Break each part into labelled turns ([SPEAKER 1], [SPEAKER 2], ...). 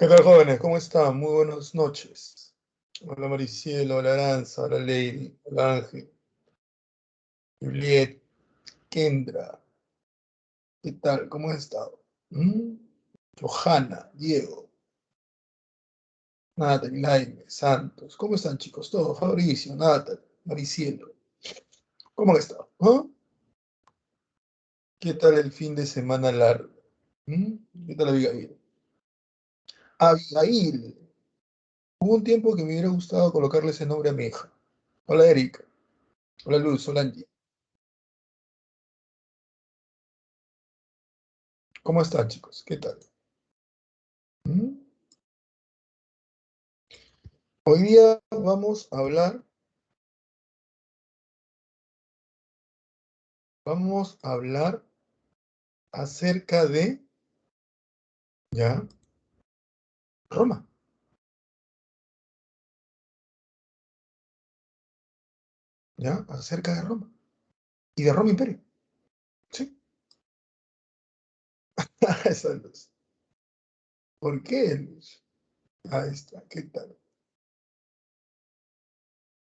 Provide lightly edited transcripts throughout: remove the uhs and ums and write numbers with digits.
[SPEAKER 1] ¿Qué tal, jóvenes? ¿Cómo están? Muy buenas noches. Hola Maricielo, hola Aranza, hola Lady, hola Ángel, Juliet, Kendra. ¿Qué tal? ¿Cómo has estado? ¿Mm? Johanna, Diego, Natalie, Laime, Santos. ¿Cómo están, chicos? Todos. Fabricio, Natalie, Maricielo. ¿Cómo han estado? ¿Ah? ¿Qué tal el fin de semana largo? ¿Mm? ¿Qué tal Abigail? Abigail. Hubo un tiempo que me hubiera gustado colocarle ese nombre a mi hija. Hola Erika, hola Luz, hola Angie. ¿Cómo están, chicos? ¿Qué tal? ¿Mm? Hoy día vamos a hablar acerca de, ya, Roma, ya, acerca de Roma y de Roma Imperio, ¿sí? Esa luz. ¿Por qué, Luz? Ahí está, ¿qué tal?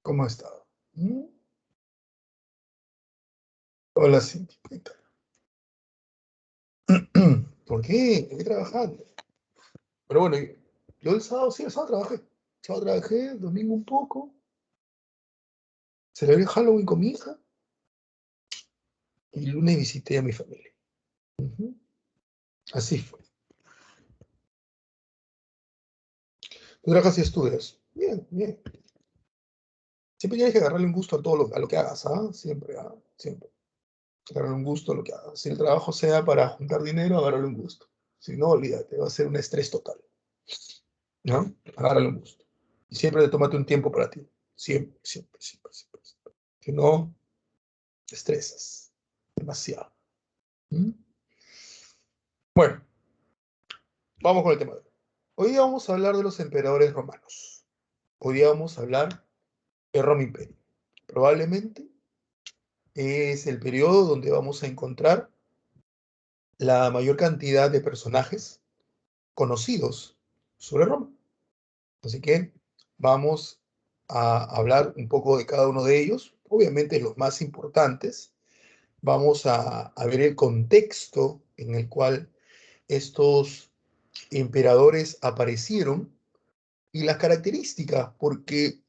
[SPEAKER 1] ¿Cómo ha estado? ¿Mm? Hola, Cindy, ¿qué tal? ¿Por qué? Estoy trabajando. Pero bueno, yo el sábado, sí, el sábado trabajé. El sábado trabajé, el domingo un poco, celebré Halloween con mi hija y el lunes visité a mi familia. Ujú. Así fue. ¿Tú trabajas y estudias? Bien, bien. Siempre tienes que agarrarle un gusto a lo que hagas, ¿ah? Siempre, ¿ah? Siempre. Agarrarle un gusto a lo que hagas. Si el trabajo sea para juntar dinero, agárrale un gusto. Si no, olvídate, va a ser un estrés total, ¿no? Agárrale un gusto. Y siempre tómate un tiempo para ti. Siempre, siempre, siempre, siempre, siempre. Si no, te estresas demasiado. ¿Mm? Bueno, vamos con el tema de hoy. Hoy día vamos a hablar de los emperadores romanos. Hoy día vamos a hablar de Roma Imperio. Probablemente es el periodo donde vamos a encontrar la mayor cantidad de personajes conocidos sobre Roma. Así que vamos a hablar un poco de cada uno de ellos, obviamente los más importantes. Vamos a ver el contexto en el cual estos emperadores aparecieron y las características, porque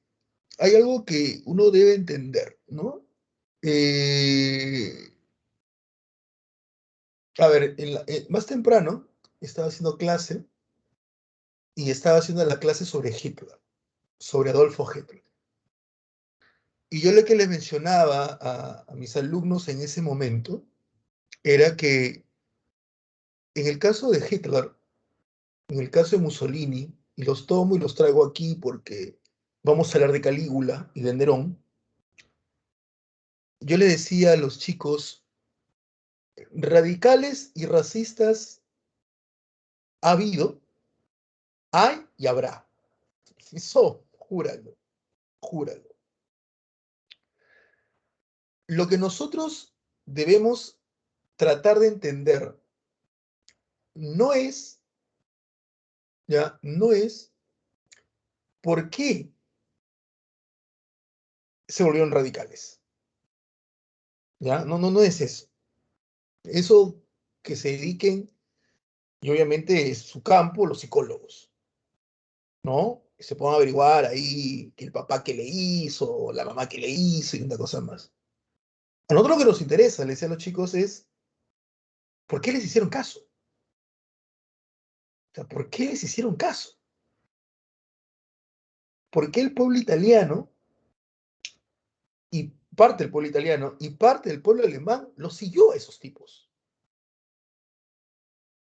[SPEAKER 1] hay algo que uno debe entender, ¿no? Eh, a ver, más temprano estaba haciendo clase y estaba haciendo la clase sobre Hitler, sobre Adolfo Hitler. Y yo lo que les mencionaba a mis alumnos en ese momento era que en el caso de Hitler, en el caso de Mussolini, y los tomo y los traigo aquí porque vamos a hablar de Calígula y de Nerón, yo le decía a los chicos, radicales y racistas ha habido, hay y habrá. Eso, júralo, júralo. Lo que nosotros debemos tratar de entender no es, ya, no es por qué se volvieron radicales, ya, no, no, no es eso. Eso que se dediquen, y obviamente es su campo, los psicólogos, ¿no? Que se pongan a averiguar ahí que el papá que le hizo, la mamá que le hizo y una cosa más. A nosotros lo que nos interesa, le decía a los chicos, es ¿por qué les hicieron caso? O sea, ¿por qué les hicieron caso? ¿Por qué el pueblo italiano y parte del pueblo italiano y parte del pueblo alemán los siguió a esos tipos?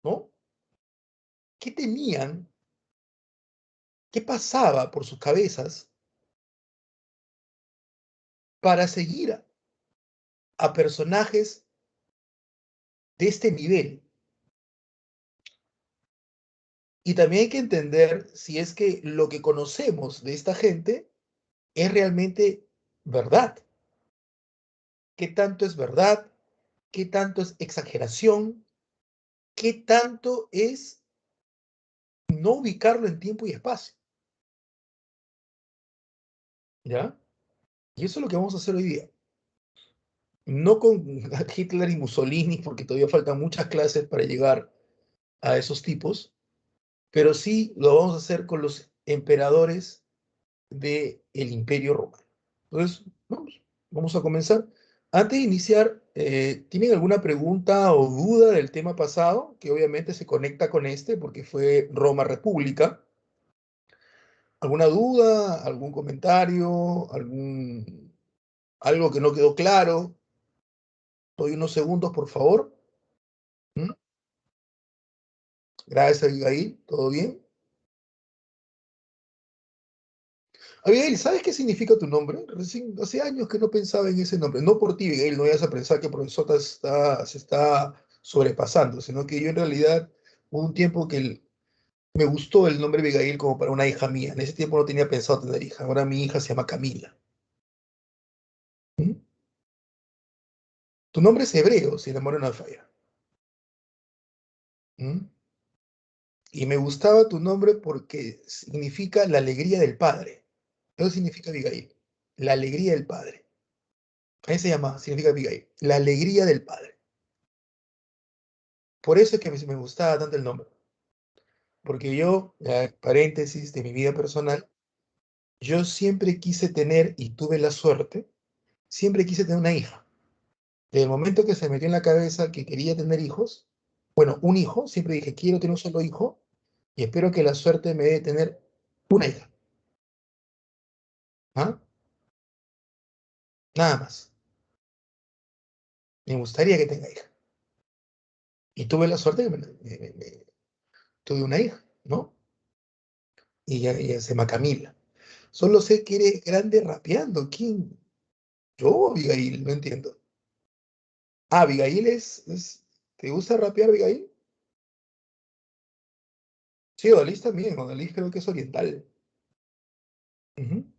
[SPEAKER 1] ¿No? ¿Qué tenían? ¿Qué pasaba por sus cabezas para seguir a personajes de este nivel? Y también hay que entender si es que lo que conocemos de esta gente es realmente verdad. ¿Qué tanto es verdad? ¿Qué tanto es exageración? ¿Qué tanto es no ubicarlo en tiempo y espacio, ¿ya? Y eso es lo que vamos a hacer hoy día. No con Hitler y Mussolini, porque todavía faltan muchas clases para llegar a esos tipos, pero sí lo vamos a hacer con los emperadores del Imperio Romano. Entonces, vamos a comenzar. Antes de iniciar, ¿tienen alguna pregunta o duda del tema pasado? Que obviamente se conecta con este, porque fue Roma República. ¿Alguna duda, algún comentario, algo que no quedó claro? Doy unos segundos, por favor. ¿Mm? Gracias, Abigail. ¿Todo bien? Abigail, ¿sabes qué significa tu nombre? Recién, hace años que no pensaba en ese nombre. No por ti, Abigail, no vayas a pensar que profesora se está sobrepasando, sino que yo en realidad hubo un tiempo que me gustó el nombre Abigail como para una hija mía. En ese tiempo no tenía pensado tener hija. Ahora mi hija se llama Camila. ¿Mm? Tu nombre es hebreo, si el amor no falla. ¿Mm? Y me gustaba tu nombre porque significa la alegría del Padre. Eso significa Abigail, la alegría del Padre. Ahí se llama, significa Abigail, la alegría del Padre. Por eso es que me gustaba tanto el nombre. Porque yo, paréntesis de mi vida personal, yo siempre quise tener, y tuve la suerte, siempre quise tener una hija. Desde el momento que se me metió en la cabeza que quería tener hijos, bueno, un hijo, siempre dije, quiero tener un solo hijo, y espero que la suerte me dé tener una hija. ¿Ah? Nada más. Me gustaría que tenga hija. Y tuve la suerte que tuve una hija, ¿no? Y ya se llama Camila. Solo sé que eres grande rapeando. ¿Quién? Yo, Abigail, no entiendo. Ah, Abigail ¿te gusta rapear, Abigail? Sí, Odalis también. Odalis creo que es oriental. Ujú.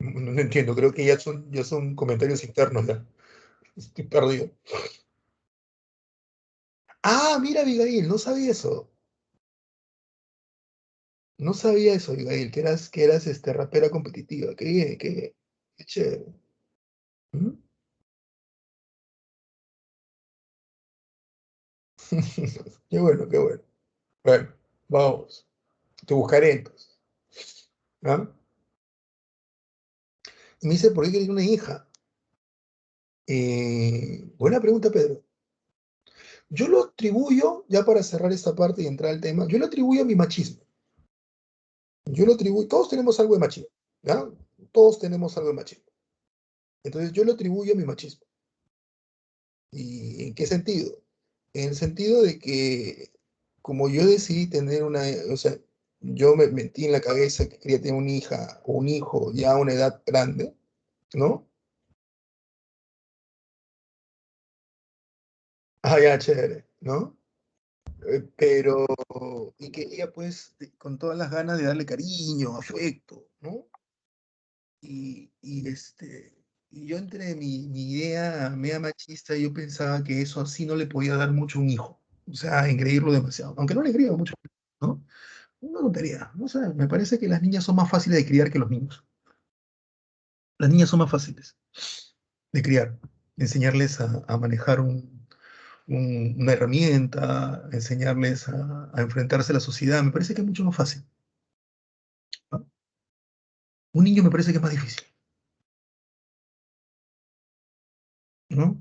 [SPEAKER 1] No entiendo, creo que ya son comentarios internos ya. Estoy perdido. Ah, mira, Abigail, no sabía eso. No sabía eso, Abigail, que eras rapera competitiva. Qué bien, qué chévere. Ujú. Qué bueno, qué bueno. Bueno, vamos. Te buscaré entonces. ¿Ah? Y me dice, ¿por qué quieres una hija? Buena pregunta, Pedro. Yo lo atribuyo, ya para cerrar esta parte y entrar al tema, yo lo atribuyo a mi machismo. Yo lo atribuyo, todos tenemos algo de machismo, ¿ya? Todos tenemos algo de machismo. Entonces yo lo atribuyo a mi machismo. ¿Y en qué sentido? En el sentido de que como yo decidí tener o sea, yo me metí en la cabeza que quería tener una hija o un hijo ya a una edad grande, ¿no? Ah, ya, chévere, ¿no? Pero, y quería pues con todas las ganas de darle cariño, afecto, ¿no? Y yo entre mi idea media machista, yo pensaba que eso así no le podía dar mucho a un hijo, o sea, engreírlo demasiado, aunque no le cría mucho, ¿no? Una tontería, no sé, me parece que las niñas son más fáciles de criar que los niños. Las niñas son más fáciles de criar, enseñarles a manejar una herramienta, enseñarles a enfrentarse a la sociedad, me parece que es mucho más fácil, ¿no? Un niño me parece que es más difícil, ¿no?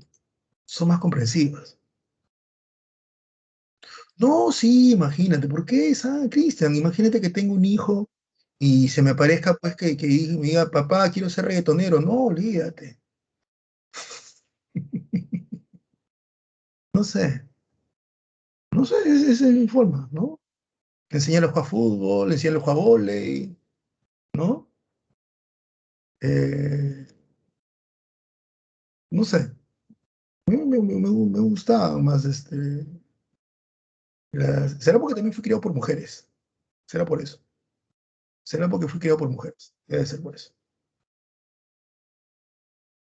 [SPEAKER 1] Son más comprensivas. No, sí, imagínate, ¿por qué esa, Cristian? Imagínate que tengo un hijo y se me aparezca, pues, me diga, papá, quiero ser reggaetonero. No, olvídate. No sé, no sé, esa es mi forma, ¿no? Enseñarle a jugar fútbol, enseñarle a jugar vóley, ¿no? Eh, no sé, me gusta más será porque también fui criado por mujeres, será por eso, será porque fui criado por mujeres, debe ser por eso.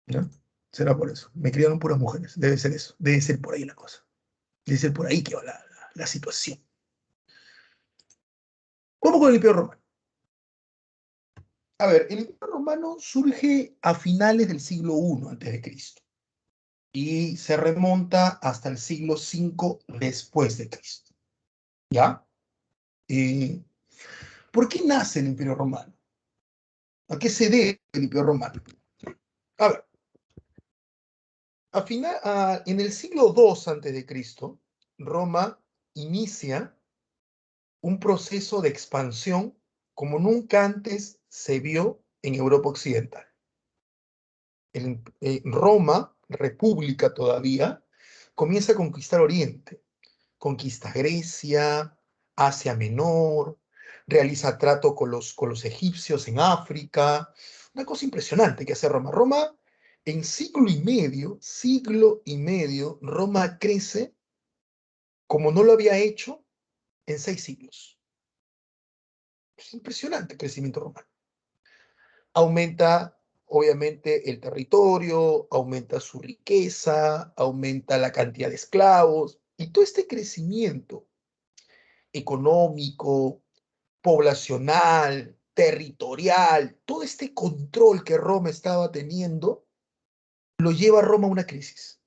[SPEAKER 1] ¿no? Será por eso. Me criaron puras mujeres. Debe ser eso. Debe ser por ahí la cosa. Debe ser por ahí que va la situación. Vamos con el Imperio Romano. A ver, el Imperio Romano surge a finales del siglo I antes de Cristo y se remonta hasta el siglo V después de Cristo. ¿Ya? Eh, ¿Por qué nace el Imperio Romano? ¿A qué se debe el Imperio Romano? A ver, en el siglo II antes de Cristo, Roma inicia un proceso de expansión como nunca antes se vio en Europa Occidental. Roma, república todavía, comienza a conquistar Oriente, conquista Grecia, Asia Menor, realiza trato con los egipcios en África, una cosa impresionante que hace Roma. Roma, en siglo y medio, Roma crece como no lo había hecho en 6 siglos. Es impresionante el crecimiento romano. Aumenta, obviamente, el territorio, aumenta su riqueza, aumenta la cantidad de esclavos, y todo este crecimiento económico, poblacional, territorial, todo este control que Roma estaba teniendo, lo lleva a Roma a una crisis.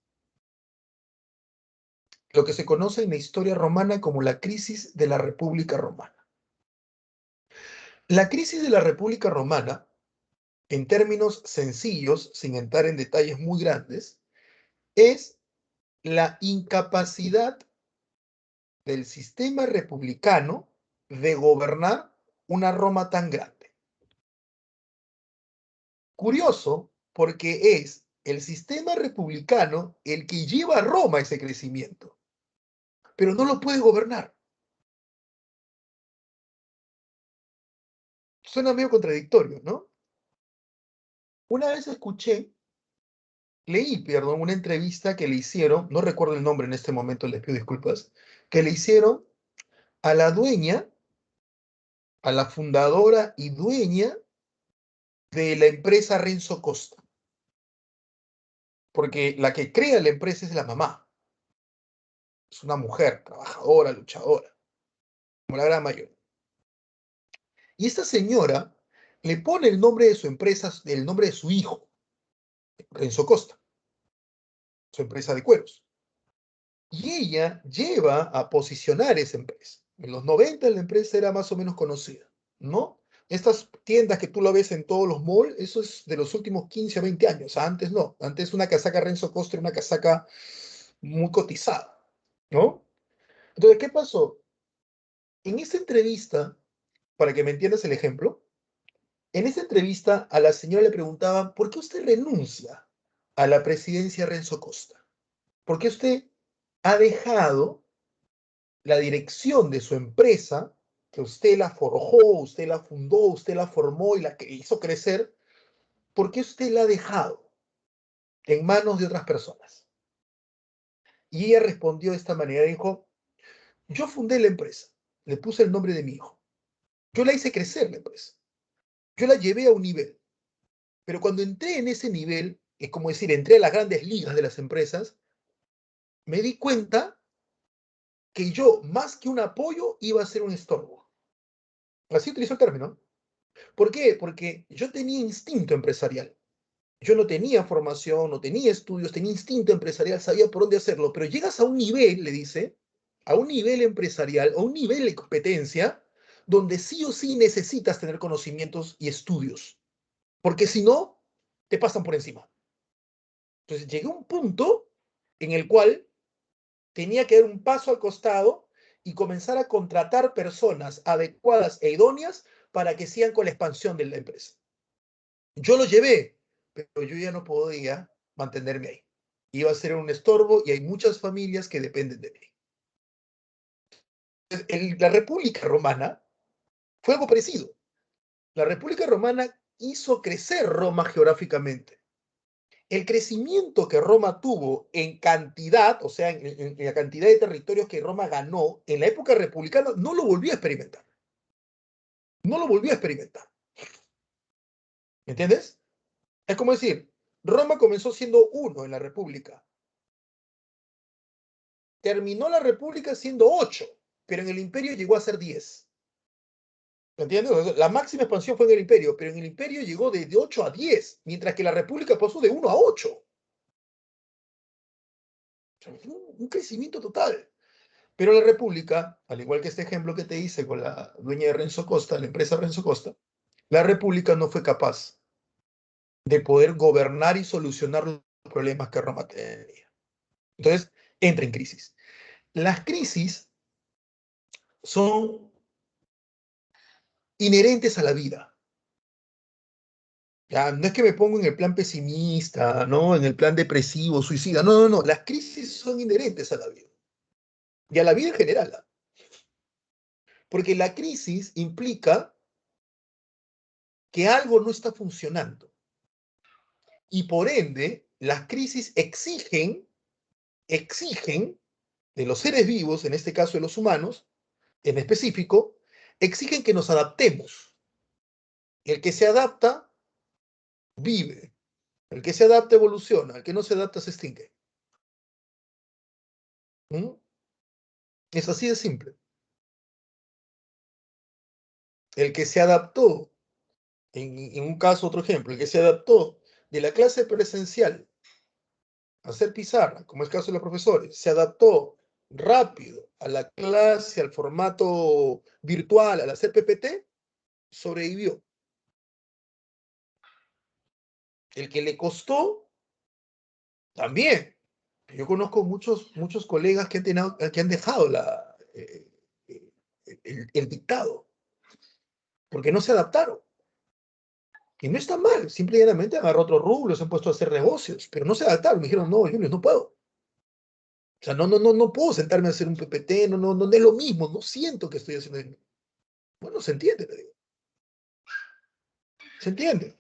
[SPEAKER 1] Lo que se conoce en la historia romana como la crisis de la República Romana. La crisis de la República Romana, en términos sencillos, sin entrar en detalles muy grandes, es la incapacidad del sistema republicano de gobernar una Roma tan grande. Curioso, porque es el sistema republicano el que lleva a Roma a ese crecimiento, pero no lo puede gobernar. Suena medio contradictorio, ¿no? Una vez perdón, una entrevista que le hicieron, no recuerdo el nombre en este momento, les pido disculpas, que le hicieron a la dueña, a la fundadora y dueña de la empresa Renzo Costa, porque la que crea la empresa es la mamá, es una mujer trabajadora, luchadora, como la gran mayoría. Y esta señora le pone el nombre de su empresa, el nombre de su hijo, Renzo Costa, su empresa de cueros. Y ella lleva a posicionar esa empresa. En los 90 la empresa era más o menos conocida, ¿no? Estas tiendas que tú lo ves en todos los malls, eso es de los últimos 15 a 20 años. Antes no. Antes una casaca Renzo Costa era una casaca muy cotizada, ¿no? Entonces, ¿qué pasó? En esta entrevista, para que me entiendas el ejemplo, en esta entrevista a la señora le preguntaban, ¿por qué usted renuncia a la presidencia Renzo Costa? ¿Por qué usted ha dejado la dirección de su empresa, que usted la forjó, usted la fundó, usted la formó y la que hizo crecer? ¿Por qué usted la ha dejado en manos de otras personas? Y ella respondió de esta manera, dijo, yo fundé la empresa, le puse el nombre de mi hijo, yo la hice crecer la empresa, yo la llevé a un nivel, pero cuando entré en ese nivel, es como decir, entré a las grandes ligas de las empresas, me di cuenta que yo, más que un apoyo, iba a ser un estorbo. Así utilizó el término. ¿Por qué? Porque yo tenía instinto empresarial. Yo no tenía formación, no tenía estudios, tenía instinto empresarial, sabía por dónde hacerlo, pero llegas a un nivel, le dice, a un nivel empresarial, a un nivel de competencia, donde sí o sí necesitas tener conocimientos y estudios, porque si no, te pasan por encima. Entonces llegué a un punto en el cual tenía que dar un paso al costado y comenzar a contratar personas adecuadas e idóneas para que sigan con la expansión de la empresa. Yo lo llevé, pero yo ya no podía mantenerme ahí. Iba a ser un estorbo y hay muchas familias que dependen de mí. La República Romana fue algo parecido. La República Romana hizo crecer Roma geográficamente. El crecimiento que Roma tuvo en cantidad, o sea, en la cantidad de territorios que Roma ganó en la época republicana, no lo volvió a experimentar. No lo volvió a experimentar. ¿Me entiendes? Es como decir, Roma comenzó siendo uno en la República. Terminó la República siendo 8, pero en el Imperio llegó a ser 10. ¿Entiendes? La máxima expansión fue en el Imperio, pero en el Imperio llegó de 8 a 10, mientras que la República pasó de 1 a 8. Un crecimiento total. Pero la República, al igual que este ejemplo que te hice con la dueña de Renzo Costa, la empresa Renzo Costa, la República no fue capaz de poder gobernar y solucionar los problemas que Roma tenía. Entonces, entra en crisis. Las crisis son inherentes a la vida. Ya, no es que me pongo en el plan pesimista, ¿no? En el plan depresivo, suicida. No, no, no. Las crisis son inherentes a la vida. Y a la vida en general. ¿Ah? Porque la crisis implica que algo no está funcionando. Y por ende, las crisis exigen de los seres vivos, en este caso de los humanos, en específico, exigen que nos adaptemos. El que se adapta, vive. El que se adapta, evoluciona. El que no se adapta, se extingue. ¿Mm? Es así de simple. El que se adaptó, en un caso, otro ejemplo, el que se adaptó de la clase presencial a hacer pizarra, como es el caso de los profesores, se adaptó rápido a la clase, al formato virtual, al hacer PPT, sobrevivió. El que le costó, también. Yo conozco muchos colegas que han dejado el dictado, porque no se adaptaron. Y no está mal, simplemente agarró otro rubro, se han puesto a hacer negocios, pero no se adaptaron. Me dijeron, no, Julio, no puedo. O sea, no puedo sentarme a hacer un PPT, no es lo mismo, no siento que estoy haciendo el mismo. Bueno, se entiende, le digo. Se entiende.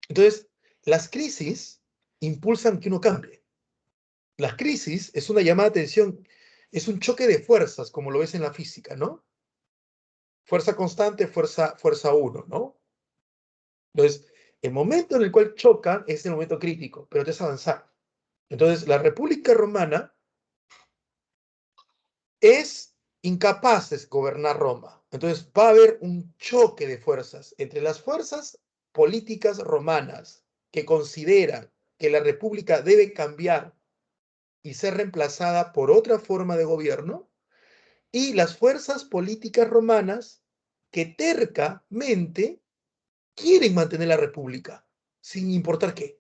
[SPEAKER 1] Entonces, las crisis impulsan que uno cambie. Las crisis es una llamada de atención, es un choque de fuerzas, como lo ves en la física, ¿no? Fuerza constante, fuerza uno, ¿no? Entonces, el momento en el cual chocan es el momento crítico, pero te hace avanzar. Entonces, la República Romana es incapaz de gobernar Roma. Entonces, va a haber un choque de fuerzas entre las fuerzas políticas romanas que consideran que la República debe cambiar y ser reemplazada por otra forma de gobierno, y las fuerzas políticas romanas que tercamente quieren mantener la República, sin importar qué.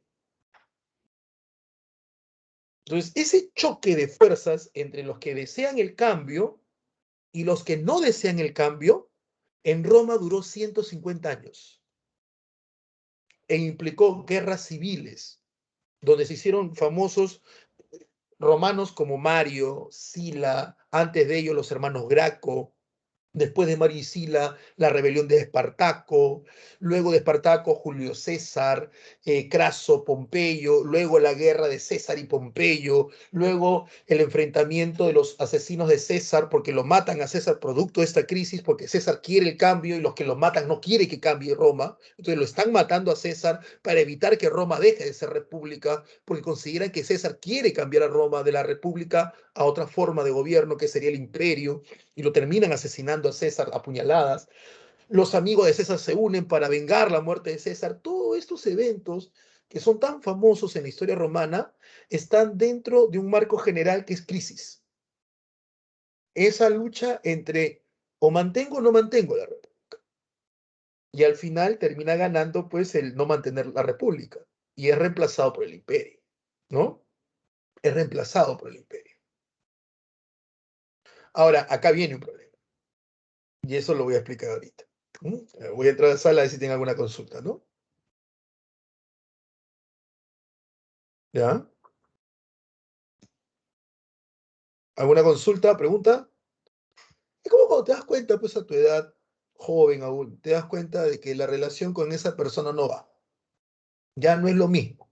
[SPEAKER 1] Entonces, ese choque de fuerzas entre los que desean el cambio y los que no desean el cambio, en Roma duró 150 años e implicó guerras civiles, donde se hicieron famosos romanos como Mario, Sila, antes de ellos los hermanos Graco, después de Mario y Sila, la rebelión de Espartaco, luego de Espartaco, Julio César, Craso, Pompeyo, luego la guerra de César y Pompeyo, luego el enfrentamiento de los asesinos de César, porque lo matan a César producto de esta crisis, porque César quiere el cambio y los que lo matan no quieren que cambie Roma, entonces lo están matando a César para evitar que Roma deje de ser república, porque consideran que César quiere cambiar a Roma de la república a otra forma de gobierno que sería el imperio, y lo terminan asesinando a César a puñaladas. Los amigos de César se unen para vengar la muerte de César. Todos estos eventos que son tan famosos en la historia romana están dentro de un marco general que es crisis. Esa lucha entre o mantengo o no mantengo la república. Y al final termina ganando pues el no mantener la república y es reemplazado por el imperio, ¿no? Es reemplazado por el imperio. Ahora, acá viene un problema y eso lo voy a explicar ahorita. Voy a entrar a la sala a ver si tienen alguna consulta, ¿no? ¿Ya? ¿Alguna consulta, pregunta? Es como cuando te das cuenta, pues a tu edad, joven aún, te das cuenta de que la relación con esa persona no va. Ya no es lo mismo.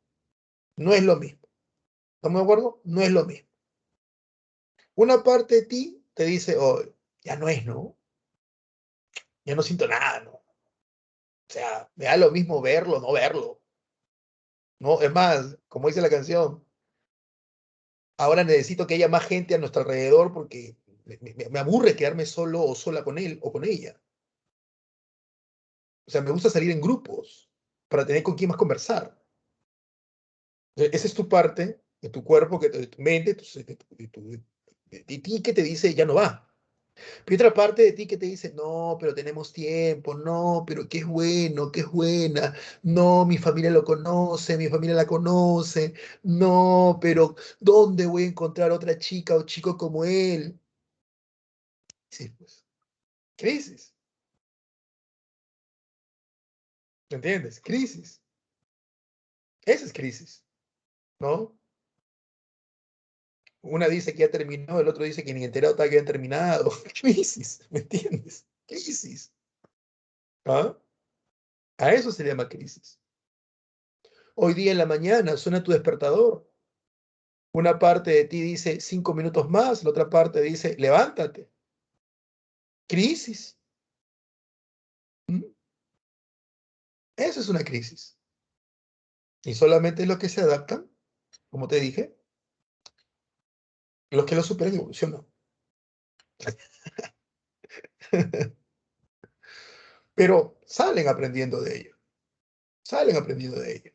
[SPEAKER 1] No es lo mismo. ¿Estamos de acuerdo? No es lo mismo. Una parte de ti te dice, oh, ya no es, ¿no? Ya no siento nada, ¿no? O sea, me da lo mismo verlo, no verlo. ¿no? Es más, como dice la canción, ahora necesito que haya más gente a nuestro alrededor porque me aburre quedarme solo o sola con él o con ella. O sea, me gusta salir en grupos para tener con quién más conversar. Esa es tu parte de tu cuerpo, de tu mente, de ti que te dice, ya no va. Pero hay otra parte de ti que te dice, no, pero tenemos tiempo, no, pero qué es bueno, qué es buena, no, mi familia lo conoce, mi familia la conoce, no, pero ¿dónde voy a encontrar otra chica o chico como él? Sí, pues, crisis, ¿me entiendes? Crisis, esa es crisis, ¿no? Una dice que ya terminó, el otro dice que ni enterado está que han terminado. Crisis, ¿me entiendes? Crisis, ¿ah? A eso se llama crisis. Hoy día en la mañana suena tu despertador. Una parte de ti dice 5 minutos más, la otra parte dice levántate. Crisis. ¿Mm? Eso es una crisis. Y solamente los que se adaptan, como te dije, los que lo superan y evolucionan. Pero salen aprendiendo de ello. Salen aprendiendo de ello.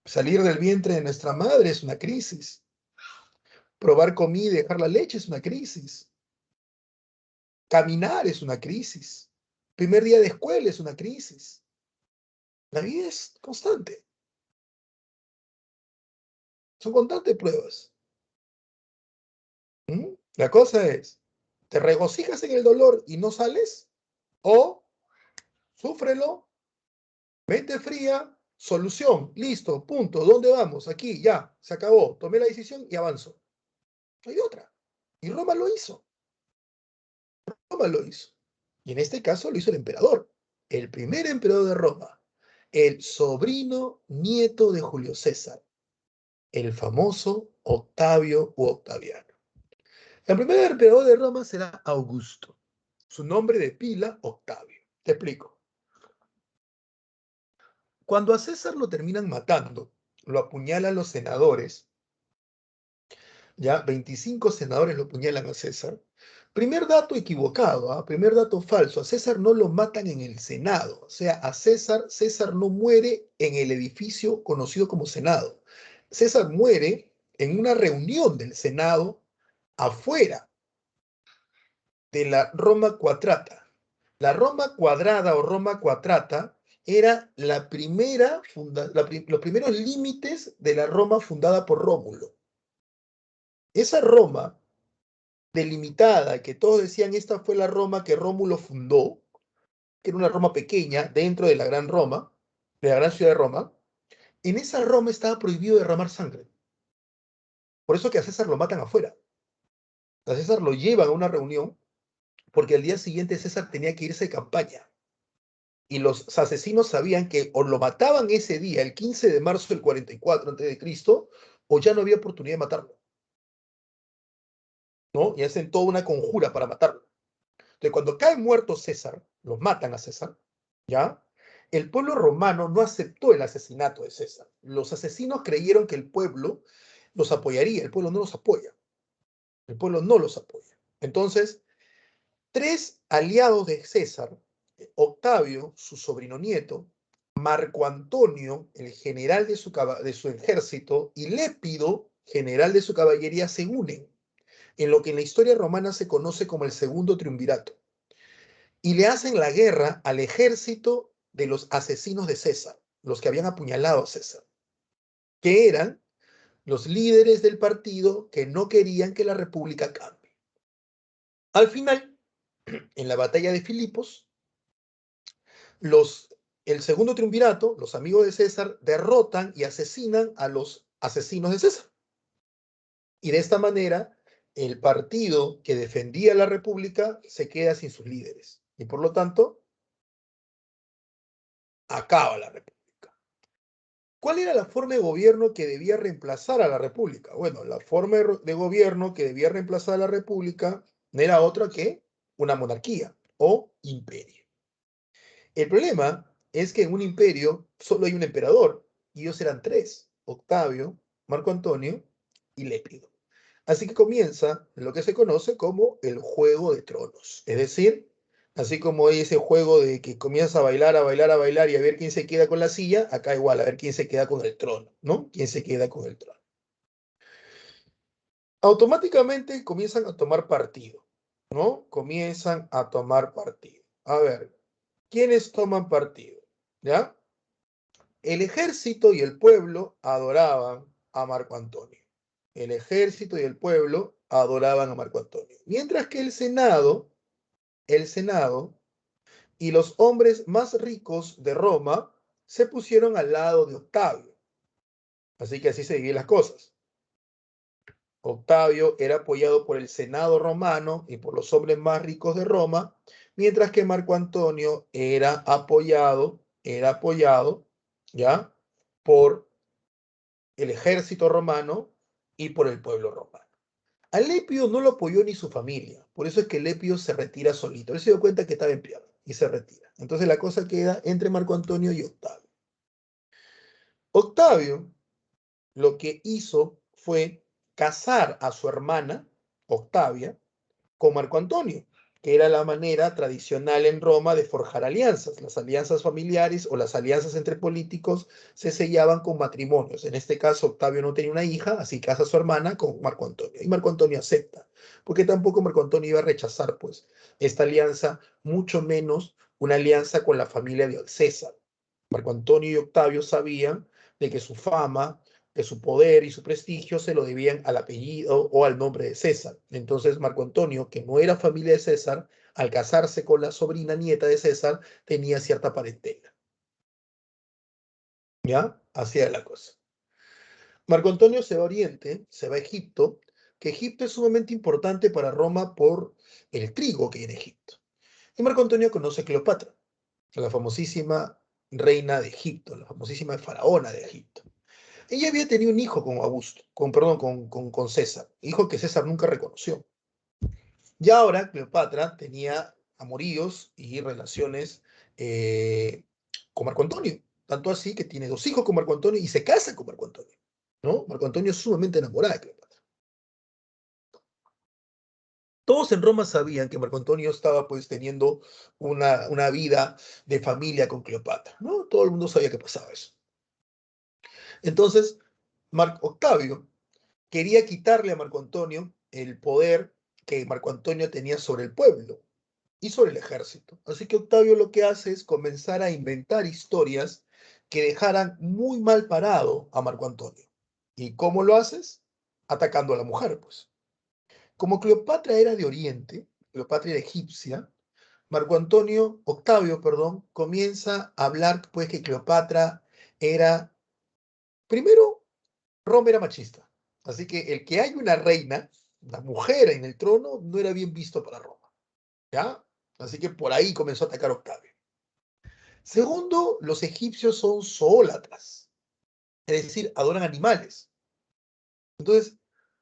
[SPEAKER 1] Salir del vientre de nuestra madre es una crisis. Probar comida y dejar la leche es una crisis. Caminar es una crisis. Primer día de escuela es una crisis. La vida es constante. Son constantes pruebas. ¿Mm? La cosa es, ¿te regocijas en el dolor y no sales? ¿O súfrelo, mente fría, solución, listo, punto, ¿dónde vamos? Aquí, ya, se acabó, tomé la decisión y avanzo. No hay otra. Y Roma lo hizo. Roma lo hizo. Y en este caso lo hizo el emperador, el primer emperador de Roma, el sobrino nieto de Julio César, el famoso Octavio u Octaviano. El primer emperador de Roma será Augusto. Su nombre de pila, Octavio. Te explico. Cuando a César lo terminan matando, lo apuñalan los senadores, ya 25 senadores lo apuñalan a César. Primer dato equivocado, ¿ah? Primer dato falso. A César no lo matan en el Senado. O sea, a César no muere en el edificio conocido como Senado. César muere en una reunión del Senado afuera de la Roma Quadrata. La Roma Cuadrada o Roma Quadrata era los primeros límites de la Roma fundada por Rómulo. Esa Roma delimitada, que todos decían esta fue la Roma que Rómulo fundó, que era una Roma pequeña dentro de la gran Roma, de la gran ciudad de Roma, en esa Roma estaba prohibido derramar sangre. Por eso que a César lo matan afuera. A César lo llevan a una reunión porque al día siguiente César tenía que irse de campaña. Y los asesinos sabían que o lo mataban ese día, el 15 de marzo del 44 a.C., o ya no había oportunidad de matarlo, ¿no? Y hacen toda una conjura para matarlo. Entonces, cuando cae muerto César, los matan a César, ¿ya? El pueblo romano no aceptó el asesinato de César. Los asesinos creyeron que el pueblo los apoyaría, el pueblo no los apoya. El pueblo no los apoya. Entonces, tres aliados de César, Octavio, su sobrino nieto, Marco Antonio, el general de su ejército, y Lépido, general de su caballería, se unen en lo que en la historia romana se conoce como el Segundo Triunvirato, y le hacen la guerra al ejército de los asesinos de César, los que habían apuñalado a César, que eran los líderes del partido que no querían que la república cambie. Al final, en la batalla de Filipos, los, el segundo triunvirato, los amigos de César, derrotan y asesinan a los asesinos de César. Y de esta manera, el partido que defendía la república se queda sin sus líderes. Y por lo tanto, acaba la república. ¿Cuál era la forma de gobierno que debía reemplazar a la república? Bueno, la forma de gobierno que debía reemplazar a la república no era otra que una monarquía o imperio. El problema es que en un imperio solo hay un emperador y ellos eran tres. Octavio, Marco Antonio y Lépido. Así que comienza lo que se conoce como el Juego de Tronos. Es decir, así como hay ese juego de que comienza a bailar, a bailar, a bailar y a ver quién se queda con la silla, acá igual, a ver quién se queda con el trono, ¿no? ¿Quién se queda con el trono? Automáticamente comienzan a tomar partido, ¿no? Comienzan a tomar partido. A ver, ¿quiénes toman partido? ¿Ya? El ejército y el pueblo adoraban a Marco Antonio. El ejército y el pueblo adoraban a Marco Antonio. Mientras que el Senado y los hombres más ricos de Roma se pusieron al lado de Octavio. Así que así se vivían las cosas. Octavio era apoyado por el Senado romano y por los hombres más ricos de Roma, mientras que Marco Antonio era apoyado, ¿ya? Por el ejército romano y por el pueblo romano. A Lepio no lo apoyó ni su familia, por eso es que Lepio se retira solito. Él se dio cuenta que estaba en pierda y se retira. Entonces la cosa queda entre Marco Antonio y Octavio. Octavio lo que hizo fue casar a su hermana, Octavia, con Marco Antonio, que era la manera tradicional en Roma de forjar alianzas. Las alianzas familiares o las alianzas entre políticos se sellaban con matrimonios. En este caso, Octavio no tenía una hija, así casa a su hermana con Marco Antonio. Y Marco Antonio acepta, porque tampoco Marco Antonio iba a rechazar pues esta alianza, mucho menos una alianza con la familia de César. Marco Antonio y Octavio sabían de que su fama, que su poder y su prestigio se lo debían al apellido o al nombre de César. Entonces Marco Antonio, que no era familia de César, al casarse con la sobrina nieta de César, tenía cierta parentela. ¿Ya? Así era la cosa. Marco Antonio se va a Oriente, se va a Egipto, que Egipto es sumamente importante para Roma por el trigo que hay en Egipto. Y Marco Antonio conoce a Cleopatra, la famosísima reina de Egipto, la famosísima faraona de Egipto. Ella había tenido un hijo con Augusto, perdón, con César, hijo que César nunca reconoció. Y ahora Cleopatra tenía amoríos y relaciones eh, con Marco Antonio, tanto así que tiene dos hijos con Marco Antonio y se casa con Marco Antonio, ¿no? Marco Antonio es sumamente enamorado de Cleopatra. Todos en Roma sabían que Marco Antonio estaba pues teniendo una vida de familia con Cleopatra, ¿no? Todo el mundo sabía que pasaba eso. Entonces, Marco Octavio quería quitarle a Marco Antonio el poder que Marco Antonio tenía sobre el pueblo y sobre el ejército. Así que Octavio lo que hace es comenzar a inventar historias que dejaran muy mal parado a Marco Antonio. ¿Y cómo lo haces? Atacando a la mujer, pues. Como Cleopatra era de Oriente, Cleopatra era egipcia, Octavio, perdón, comienza a hablar pues que Cleopatra era, primero, Roma era machista. Así que el que hay una reina, una mujer en el trono, no era bien visto para Roma. ¿Ya? Así que por ahí comenzó a atacar Octavio. Segundo, los egipcios son zoólatras, es decir, adoran animales. Entonces,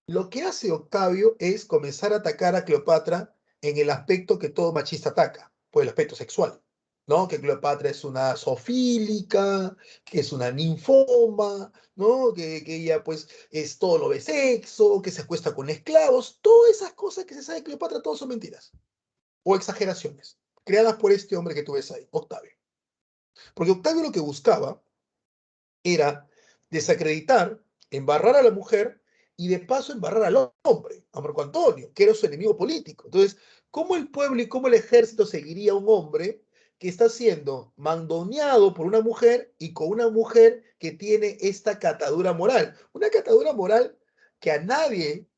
[SPEAKER 1] lo que hace Octavio es comenzar a atacar a Cleopatra en el aspecto que todo machista ataca, pues el aspecto sexual. ¿No? Que Cleopatra es una zoofílica, que es una ninfoma, ¿no? Que ella pues es todo lo de sexo, que se acuesta con esclavos, todas esas cosas que se sabe de Cleopatra, todas son mentiras o exageraciones, creadas por este hombre que tú ves ahí, Octavio. Porque Octavio lo que buscaba era desacreditar, embarrar a la mujer y de paso embarrar al hombre, a Marco Antonio, que era su enemigo político. Entonces, ¿cómo el pueblo y cómo el ejército seguiría a un hombre que está siendo mandoneado por una mujer y con una mujer que tiene esta catadura moral? Una catadura moral que nadie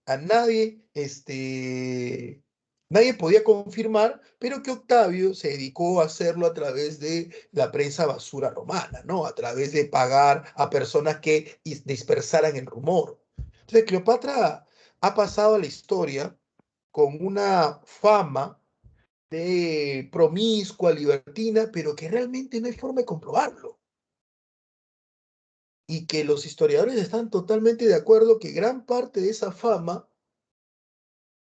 [SPEAKER 1] podía confirmar, pero que Octavio se dedicó a hacerlo a través de la prensa basura romana, ¿no? A través de pagar a personas que dispersaran el rumor. Entonces, Cleopatra ha pasado a la historia con una fama de promiscua, libertina, pero que realmente no hay forma de comprobarlo. Y que los historiadores están totalmente de acuerdo que gran parte de esa fama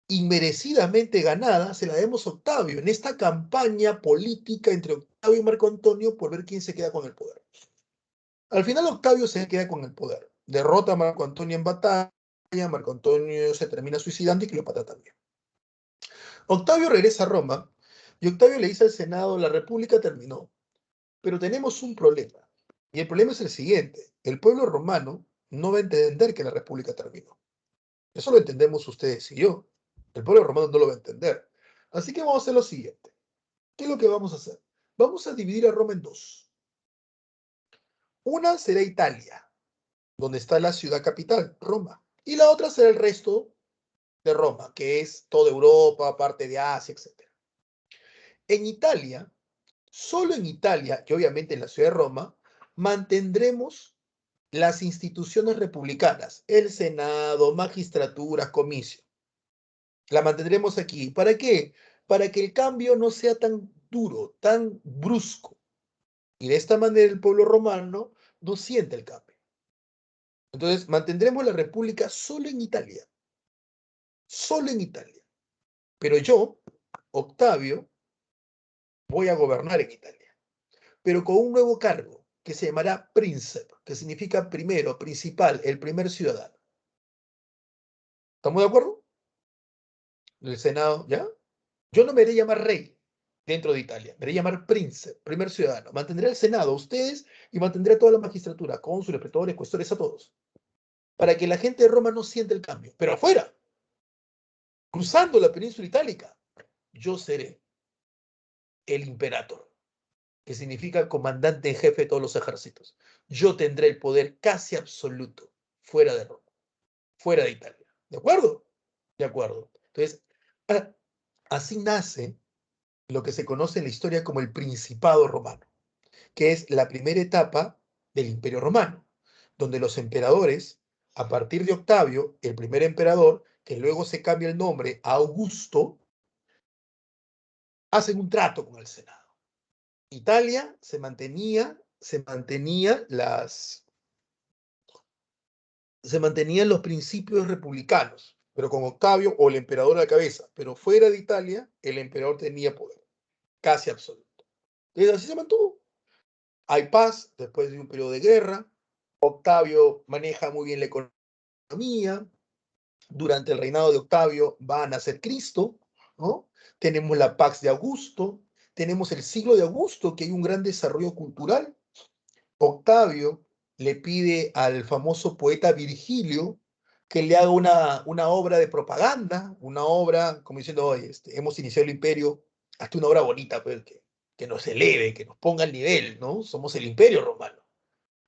[SPEAKER 1] inmerecidamente ganada se la demos a Octavio en esta campaña política entre Octavio y Marco Antonio por ver quién se queda con el poder. Al final Octavio se queda con el poder. derrota a Marco Antonio en batalla, Marco Antonio se termina suicidando y Cleopatra también. Octavio regresa a Roma y Octavio le dice al Senado, la república terminó, pero tenemos un problema. Y el problema es el siguiente, el pueblo romano no va a entender que la república terminó. Eso lo entendemos ustedes y yo. El pueblo romano no lo va a entender. Así que vamos a hacer lo siguiente. ¿Qué es lo que vamos a hacer? Vamos a dividir a Roma en dos. Una será Italia, donde está la ciudad capital, Roma. Y la otra será el resto de Roma, que es toda Europa, parte de Asia, etc. En Italia, solo en Italia, y obviamente en la ciudad de Roma, mantendremos las instituciones republicanas, el Senado, magistraturas, comicios. La mantendremos aquí. ¿Para qué? Para que el cambio no sea tan duro, tan brusco. Y de esta manera el pueblo romano no siente el cambio. Entonces, mantendremos la república solo en Italia. Solo en Italia. Pero yo, Octavio, voy a gobernar en Italia. Pero con un nuevo cargo que se llamará príncipe, que significa primero, principal, el primer ciudadano. ¿Estamos de acuerdo? El Senado, ¿ya? Yo no me haré llamar rey dentro de Italia, me haré llamar príncipe, primer ciudadano. Mantendré el Senado a ustedes y mantendré toda la magistratura, cónsules, pretores, cuestores, a todos, para que la gente de Roma no sienta el cambio. Pero afuera, cruzando la península itálica, yo seré el imperator, que significa comandante en jefe de todos los ejércitos. Yo tendré el poder casi absoluto fuera de Roma, fuera de Italia. ¿De acuerdo? De acuerdo. Entonces, así nace lo que se conoce en la historia como el Principado Romano, que es la primera etapa del Imperio Romano, donde los emperadores, a partir de Octavio, el primer emperador, que luego se cambia el nombre a Augusto, hacen un trato con el Senado. Italia se mantenían los principios republicanos, pero con Octavio o el emperador a la cabeza, pero fuera de Italia, el emperador tenía poder, casi absoluto. Entonces así se mantuvo. Hay paz después de un periodo de guerra. Octavio maneja muy bien la economía. Durante el reinado de Octavio va a nacer Cristo, ¿no? Tenemos la Pax de Augusto, tenemos el siglo de Augusto, que hay un gran desarrollo cultural. Octavio le pide al famoso poeta Virgilio que le haga una obra de propaganda, una obra como diciendo, oye, hemos iniciado el imperio, hasta una obra bonita, pues, que nos eleve, que nos ponga al nivel, ¿no? Somos el imperio romano.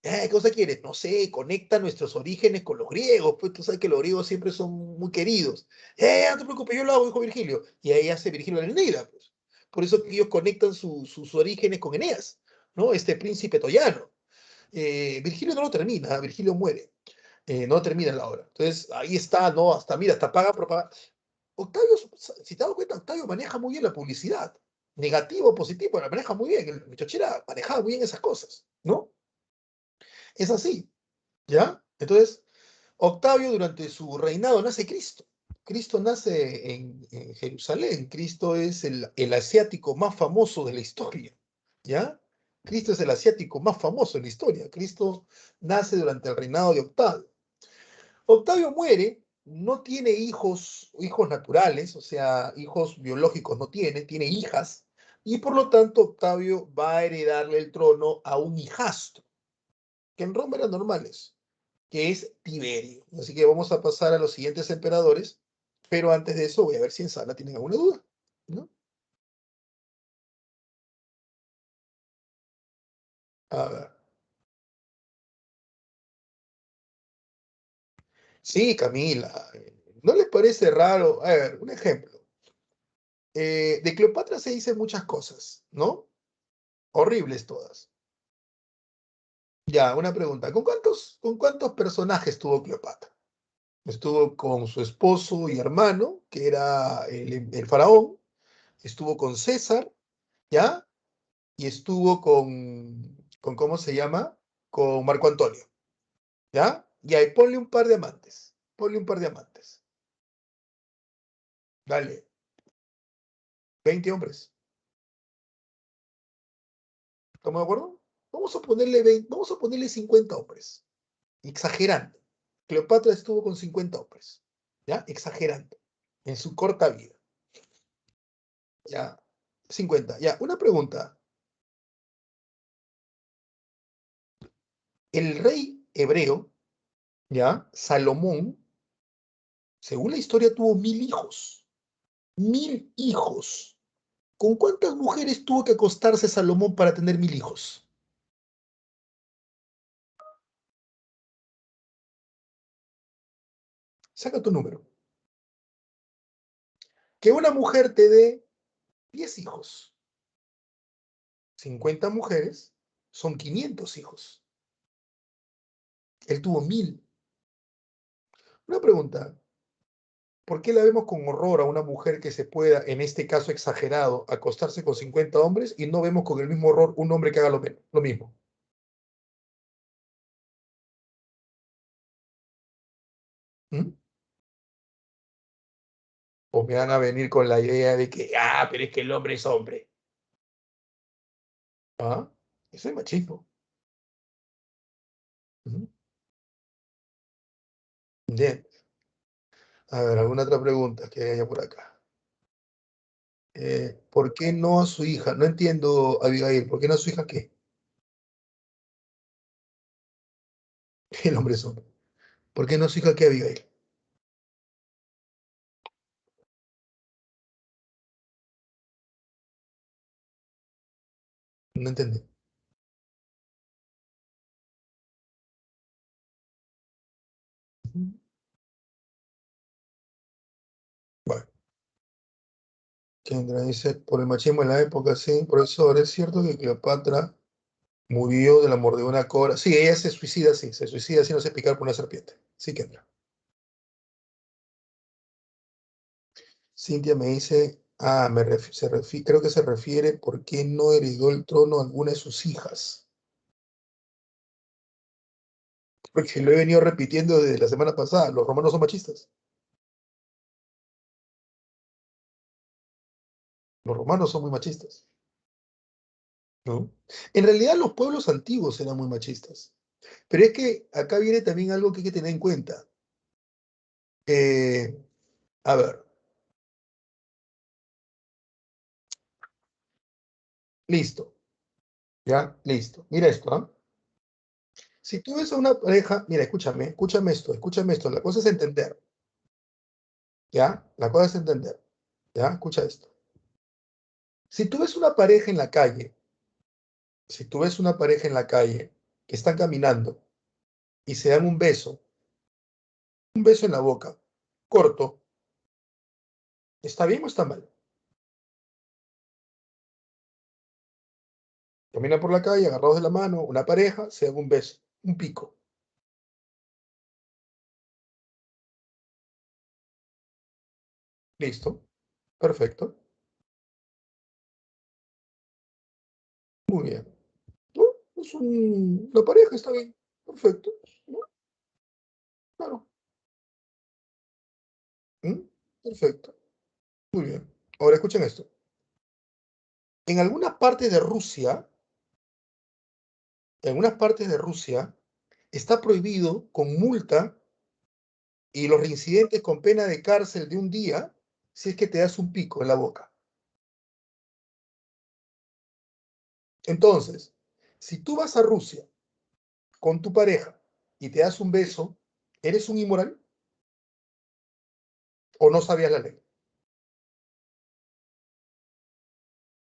[SPEAKER 1] ¿Qué cosa quieres? No sé, conecta nuestros orígenes con los griegos, pues tú sabes que los griegos siempre son muy queridos. No te preocupes, yo lo hago, dijo Virgilio. Y ahí hace Virgilio la Eneida, pues. Por eso que ellos conectan sus orígenes con Eneas, ¿no? Este príncipe troyano. Virgilio no lo termina, Virgilio muere, no termina la obra. Entonces ahí está, ¿no? Hasta, mira, hasta paga propaganda. Octavio, si te das cuenta, Octavio maneja muy bien la publicidad, negativo, positivo, la maneja muy bien. El Chochera manejaba muy bien esas cosas, ¿no? Es así, ¿ya? Entonces, Octavio, durante su reinado, nace Cristo. Cristo nace en Jerusalén. Cristo es el asiático más famoso de la historia, ¿ya? Cristo es el asiático más famoso en la historia. Cristo nace durante el reinado de Octavio. Octavio muere, no tiene hijos naturales, o sea, hijos biológicos no tiene, tiene hijas, y por lo tanto Octavio va a heredarle el trono a un hijastro, que en Roma eran normales, que es Tiberio. Así que vamos a pasar a los siguientes emperadores, pero antes de eso voy a ver si en sala tienen alguna duda, ¿no? A ver. Sí, Camila, ¿no les parece raro? A ver, un ejemplo. De Cleopatra se dicen muchas cosas, ¿no? Horribles todas. Ya, una pregunta. ¿Con cuántos personajes tuvo Cleopatra? Estuvo con su esposo y hermano, que era el faraón, estuvo con César, ¿ya? Y estuvo con ¿cómo se llama? Con Marco Antonio, ¿ya? Y ahí ponle un par de amantes, ponle un par de amantes. Dale, 20 hombres. ¿Estamos de acuerdo? Vamos a ponerle 20, vamos a ponerle 50 hombres, exagerando. Cleopatra estuvo con 50 hombres, ¿ya? Exagerando, en su corta vida. Ya, 50. Ya, una pregunta. El rey hebreo, ¿ya? Salomón, según la historia, tuvo 1000 hijos. 1000 hijos. ¿Con cuántas mujeres tuvo que acostarse Salomón para tener 1000 hijos? Saca tu número. Que una mujer te dé 10 hijos. 50 mujeres son 500 hijos. Él tuvo 1000. Una pregunta. ¿Por qué la vemos con horror a una mujer que se pueda, en este caso exagerado, acostarse con 50 hombres y no vemos con el mismo horror un hombre que haga lo mismo? ¿Mm? O me van a venir con la idea de que, pero es que el hombre es hombre. ¿Ah? Eso es machismo. Ujú. Bien. A ver, alguna otra pregunta que haya por acá. ¿Por qué no a su hija? No entiendo, Abigail, ¿por qué no a su hija qué? El hombre es hombre. ¿Por qué no a su hija qué, Abigail? No entendí. Bueno, Kendra dice, por el machismo en la época, sí, profesor, ¿es cierto que Cleopatra murió del amor de una cobra? Sí, ella se suicida, sí, se suicida haciéndose picar por una serpiente. Sí, Kendra. Cintia me dice, creo que se refiere por qué no heredó el trono a alguna de sus hijas. Porque lo he venido repitiendo desde la semana pasada, los romanos son machistas. Los romanos son muy machistas, ¿no? En realidad los pueblos antiguos eran muy machistas. Pero es que acá viene también algo que hay que tener en cuenta. Eh, a ver, listo, ya, listo. Mira esto, ¿ah? Si tú ves a una pareja, mira, escúchame esto, la cosa es entender, ¿ya? La cosa es entender, ¿ya? Escucha esto. Si tú ves una pareja en la calle, si tú ves una pareja en la calle que están caminando y se dan un beso en la boca, corto, ¿está bien o está mal? Caminan por la calle agarrados de la mano, una pareja, se dan un beso, un pico, listo, perfecto, muy bien. ¿No? La pareja está bien, perfecto, ¿no? Claro, ¿Mm? Perfecto, muy bien. Ahora escuchen esto. En algunas partes de Rusia, en algunas partes de Rusia, está prohibido con multa y los reincidentes con pena de cárcel de un día si es que te das un pico en la boca. Entonces, si tú vas a Rusia con tu pareja y te das un beso, ¿eres un inmoral o no sabías la ley?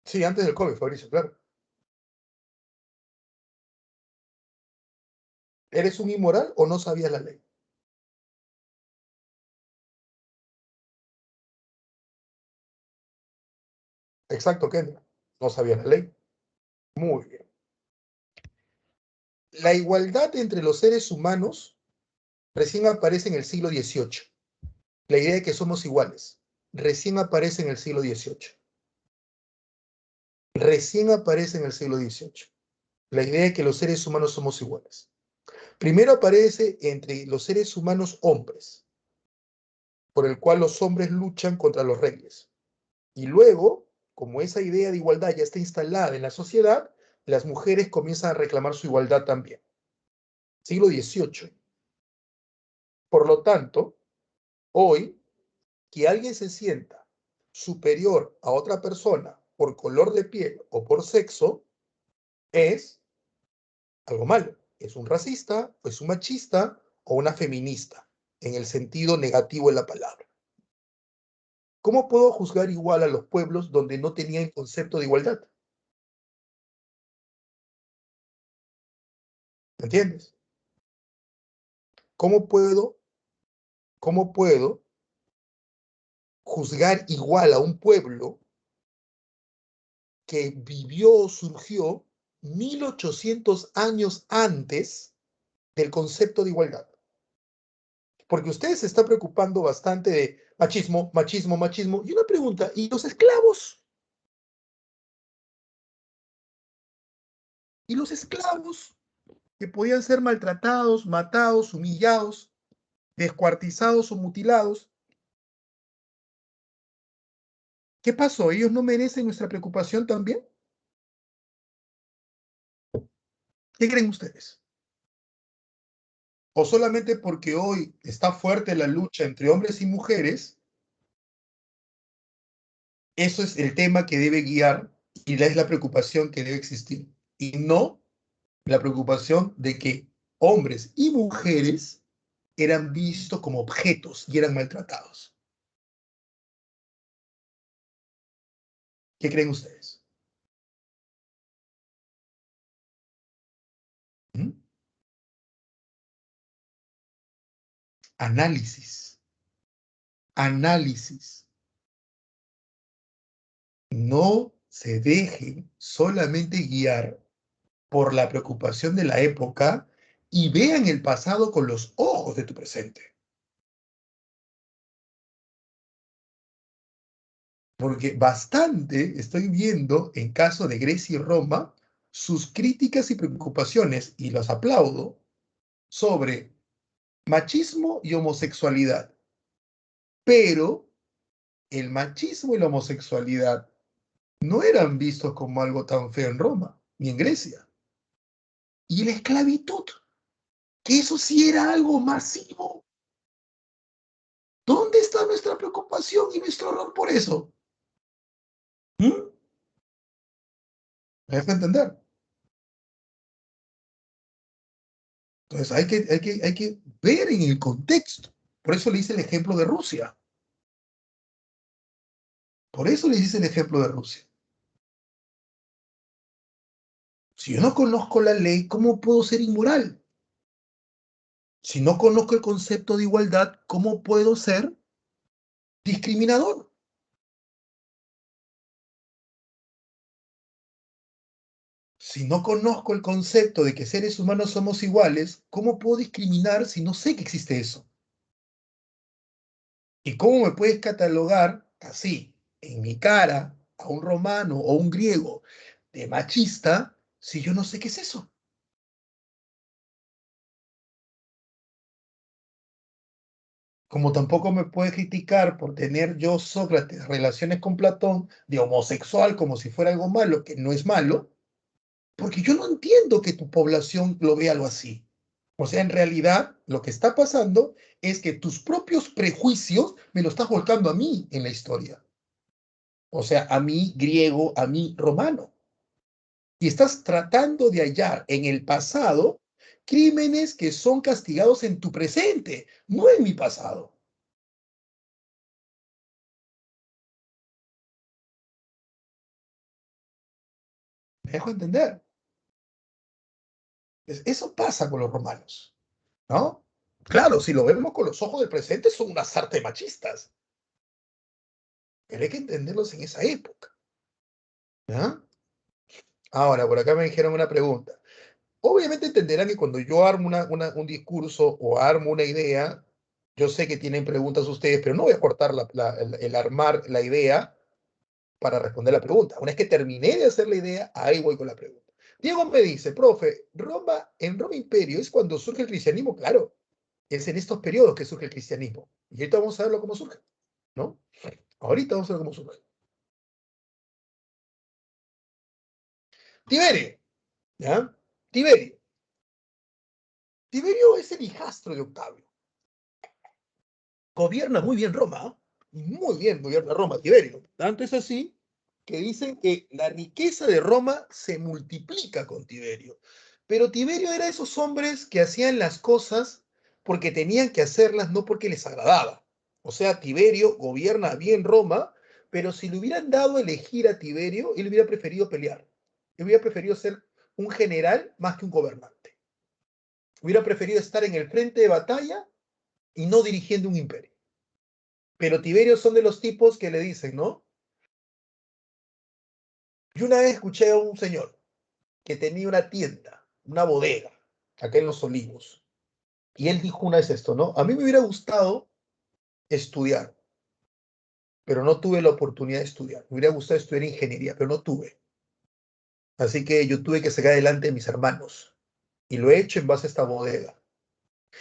[SPEAKER 1] Sí, antes del COVID, Fabricio, claro. ¿Eres un inmoral o no sabías la ley? Exacto, Kendra. No sabías la ley. Muy bien. La igualdad entre los seres humanos recién aparece en el siglo XVIII. La idea de que somos iguales. Recién aparece en el siglo XVIII. Recién aparece en el siglo XVIII. La idea de que los seres humanos somos iguales. Primero aparece entre los seres humanos hombres, por el cual los hombres luchan contra los reyes. Y luego, como esa idea de igualdad ya está instalada en la sociedad, las mujeres comienzan a reclamar su igualdad también. Siglo XVIII. Por lo tanto, hoy, que alguien se sienta superior a otra persona por color de piel o por sexo es algo malo. Es un racista, o es un machista o una feminista, en el sentido negativo de la palabra. ¿Cómo puedo juzgar igual a los pueblos donde no tenían concepto de igualdad? ¿Me entiendes? ¿Cómo puedo, cómo puedo juzgar igual a un pueblo que vivió, surgió 1800 años antes del concepto de igualdad? Porque ustedes se están preocupando bastante de machismo, machismo, machismo. Y una pregunta, ¿y los esclavos? ¿Y los esclavos que podían ser maltratados, matados, humillados, descuartizados o mutilados? ¿Qué pasó? ¿Ellos no merecen nuestra preocupación también? ¿Qué creen ustedes? ¿O solamente porque hoy está fuerte la lucha entre hombres y mujeres, eso es el tema que debe guiar y es la preocupación que debe existir? Y no la preocupación de que hombres y mujeres eran vistos como objetos y eran maltratados. ¿Qué creen ustedes? ¿Mm? Análisis, análisis. No se dejen solamente guiar por la preocupación de la época y vean el pasado con los ojos de tu presente. Porque bastante estoy viendo en caso de Grecia y Roma sus críticas y preocupaciones, y los aplaudo, sobre machismo y homosexualidad. Pero el machismo y la homosexualidad no eran vistos como algo tan feo en Roma, ni en Grecia. Y la esclavitud, que eso sí era algo masivo. ¿Dónde está nuestra preocupación y nuestro horror por eso? ¿Mm? ¿Me deja entender? Entonces hay que ver en el contexto. Por eso le hice el ejemplo de Rusia. Por eso le hice el ejemplo de Rusia. Si yo no conozco la ley, ¿cómo puedo ser inmoral? Si no conozco el concepto de igualdad, ¿cómo puedo ser discriminador? Si no conozco el concepto de que seres humanos somos iguales, ¿cómo puedo discriminar si no sé que existe eso? ¿Y cómo me puedes catalogar así, en mi cara, a un romano o un griego de machista si yo no sé qué es eso? Como tampoco me puedes criticar por tener yo, Sócrates, relaciones con Platón de homosexual como si fuera algo malo, que no es malo, porque yo no entiendo que tu población lo vea algo así. O sea, en realidad, lo que está pasando es que tus propios prejuicios me lo estás volcando a mí en la historia. O sea, a mí griego, a mí romano. Y estás tratando de hallar en el pasado crímenes que son castigados en tu presente, no en mi pasado. ¿Me dejo entender? Eso pasa con los romanos, ¿no? Claro, si lo vemos con los ojos del presente, son unas artes machistas, pero hay que entenderlos en esa época, ¿ya? Ahora, por acá me dijeron una pregunta. Obviamente entenderán que cuando yo armo un discurso o armo una idea, yo sé que tienen preguntas ustedes, pero no voy a cortar el armar la idea para responder la pregunta. Una vez que terminé de hacer la idea, ahí voy con la pregunta. Diego me dice, profe, en Roma Imperio es cuando surge el cristianismo. Claro, es en estos periodos que surge el cristianismo. Y ahorita vamos a verlo cómo surge, ¿no? Ahorita vamos a ver cómo surge. Tiberio, ¿ya? Tiberio. Tiberio es el hijastro de Octavio. gobierna muy bien Roma, ¿ah? Muy bien gobierna Roma, Tiberio. Tanto es así que dicen que la riqueza de Roma se multiplica con Tiberio. Pero Tiberio era esos hombres que hacían las cosas porque tenían que hacerlas, no porque les agradaba. O sea, Tiberio gobierna bien Roma, pero si le hubieran dado a elegir a Tiberio, él hubiera preferido pelear. Él hubiera preferido ser un general más que un gobernante. Hubiera preferido estar en el frente de batalla y no dirigiendo un imperio. Pero Tiberio son de los tipos que le dicen, ¿no? Yo una vez escuché a un señor que tenía una tienda, una bodega, acá en Los Olivos, y él dijo una vez esto, ¿no? A mí me hubiera gustado estudiar, pero no tuve la oportunidad de estudiar. Me hubiera gustado estudiar ingeniería, pero no tuve. Así que yo tuve que sacar adelante a mis hermanos, y lo he hecho en base a esta bodega.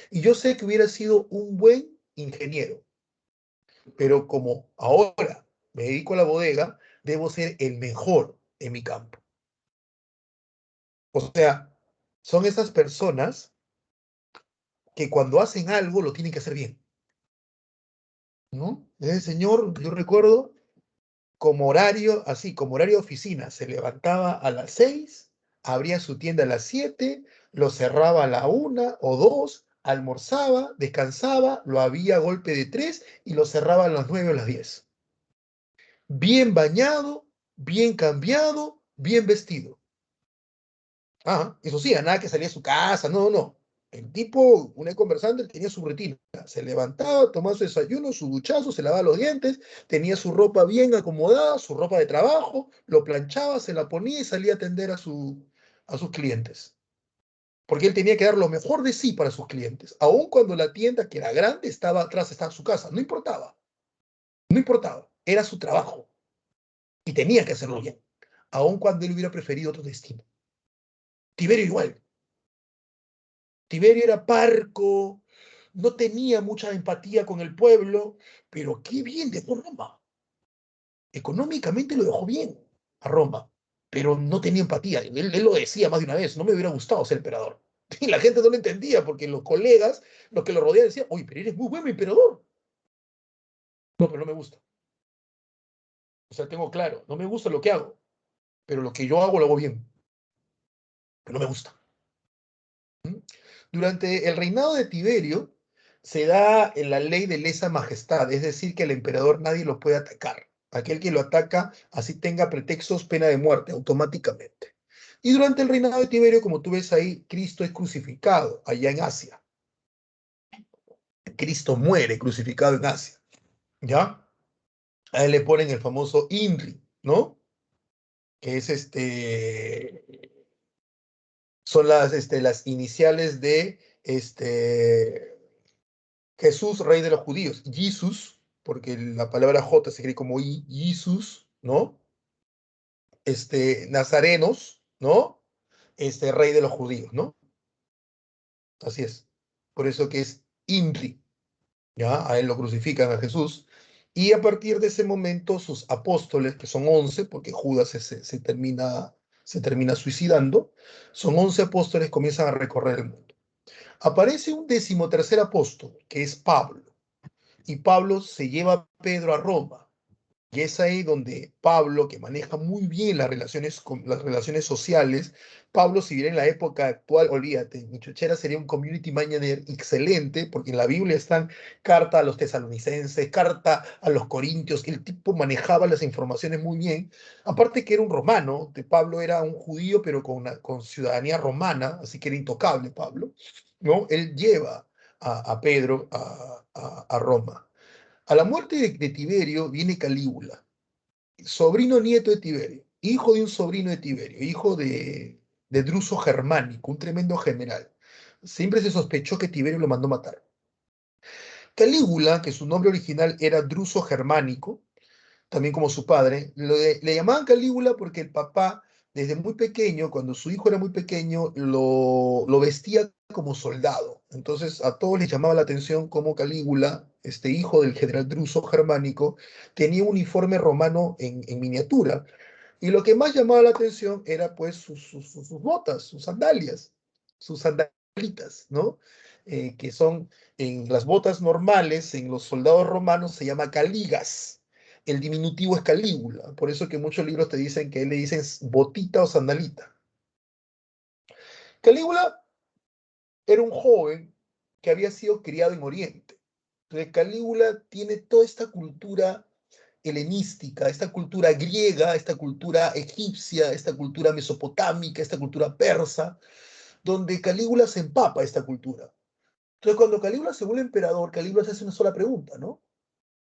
[SPEAKER 1] Y yo sé que hubiera sido un buen ingeniero, pero como ahora me dedico a la bodega, debo ser el mejor en mi campo. O sea, son esas personas que cuando hacen algo lo tienen que hacer bien, ¿no? Ese señor, yo recuerdo, como horario, así, como horario de oficina, se levantaba a las 6, abría su tienda a las 7, lo cerraba a la 1 o 2, almorzaba, descansaba, lo abría a golpe de 3 y lo cerraba a las 9 o las 10. Bien bañado, bien cambiado, bien vestido. Ah, eso sí, a nada que salía a su casa, no, no. El tipo, una vez conversando, él tenía su rutina. Se levantaba, tomaba su desayuno, su duchazo, se lavaba los dientes, tenía su ropa bien acomodada, su ropa de trabajo, lo planchaba, se la ponía y salía a atender a sus clientes. Porque él tenía que dar lo mejor de sí para sus clientes. Aun cuando la tienda, que era grande, estaba atrás, estaba su casa. No importaba, no importaba. Era su trabajo y tenía que hacerlo bien. Aun cuando él hubiera preferido otro destino. Tiberio igual. Tiberio era parco, no tenía mucha empatía con el pueblo, pero qué bien dejó Roma. Económicamente lo dejó bien a Roma, pero no tenía empatía. Él lo decía más de una vez, no me hubiera gustado ser emperador. Y la gente no lo entendía porque los colegas, los que lo rodeaban, decían, oye, pero eres muy buen emperador. No, pero no me gusta. O sea, tengo claro, no me gusta lo que hago, pero lo que yo hago lo hago bien, pero no me gusta. ¿Mm? Durante el reinado de Tiberio se da en la ley de lesa majestad, es decir, que el emperador nadie lo puede atacar. Aquel que lo ataca, así tenga pretextos, pena de muerte automáticamente. Y durante el reinado de Tiberio, como tú ves ahí, Cristo es crucificado allá en Asia. Cristo muere crucificado en Asia, ¿ya? A él le ponen el famoso INRI, ¿no? Que es son las iniciales de Jesús, rey de los judíos. Jesús, porque la palabra J se escribe como I, Jesús, ¿no? Nazarenos, ¿no? Rey de los judíos, ¿no? Así es. Por eso que es INRI, ¿ya? A él lo crucifican a Jesús. Y a partir de ese momento, sus apóstoles, que son 11, porque Judas se termina suicidando, son 11 apóstoles, comienzan a recorrer el mundo. Aparece un 13º apóstol, que es Pablo. Y Pablo se lleva a Pedro a Roma. Y es ahí donde Pablo, que maneja muy bien las relaciones sociales, Pablo, si bien en la época actual, olvídate, mi chochera sería un community manager excelente, porque en la Biblia están carta a los tesalonicenses, carta a los corintios, que el tipo manejaba las informaciones muy bien. Aparte que era un romano, de Pablo era un judío, pero con ciudadanía romana, así que era intocable Pablo, ¿no? Él lleva a Pedro a Roma. A la muerte de Tiberio viene Calígula, sobrino nieto de Tiberio, hijo de un sobrino de Tiberio, hijo de Druso Germánico, un tremendo general. Siempre se sospechó que Tiberio lo mandó matar. Calígula, que su nombre original era Druso Germánico, también como su padre, le llamaban Calígula porque el papá, desde muy pequeño, cuando su hijo era muy pequeño, lo vestía como soldado. Entonces a todos les llamaba la atención cómo Calígula, este hijo del general Druso Germánico, tenía un uniforme romano en miniatura. Y lo que más llamaba la atención era pues sus botas, sus sandalias ¿no? Que son en las botas normales, en los soldados romanos se llama caligas. El diminutivo es Calígula. Por eso que muchos libros te dicen que él le dicen botita o sandalita. Calígula era un joven que había sido criado en Oriente. Entonces, Calígula tiene toda esta cultura helenística, esta cultura griega, esta cultura egipcia, esta cultura mesopotámica, esta cultura persa, donde Calígula se empapa esta cultura. Entonces, cuando Calígula se vuelve emperador, Calígula se hace una sola pregunta, ¿no?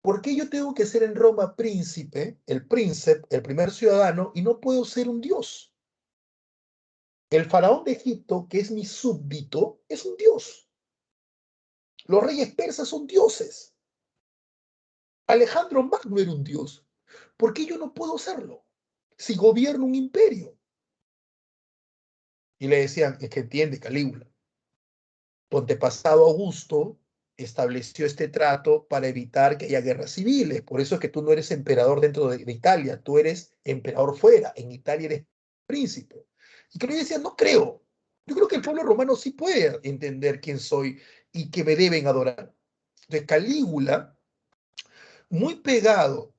[SPEAKER 1] ¿Por qué yo tengo que ser en Roma príncipe, el príncipe, el primer ciudadano, y no puedo ser un dios? El faraón de Egipto, que es mi súbdito, es un dios. Los reyes persas son dioses. Alejandro Magno era un dios. ¿Por qué yo no puedo serlo? Si gobierno un imperio. Y le decían, es que entiende, Calígula. Tu antepasado Augusto estableció este trato para evitar que haya guerras civiles. Por eso es que tú no eres emperador dentro de Italia, tú eres emperador fuera. En Italia eres príncipe. Y que le decía, no creo. Yo creo que el pueblo romano sí puede entender quién soy y que me deben adorar. Entonces, Calígula, muy pegado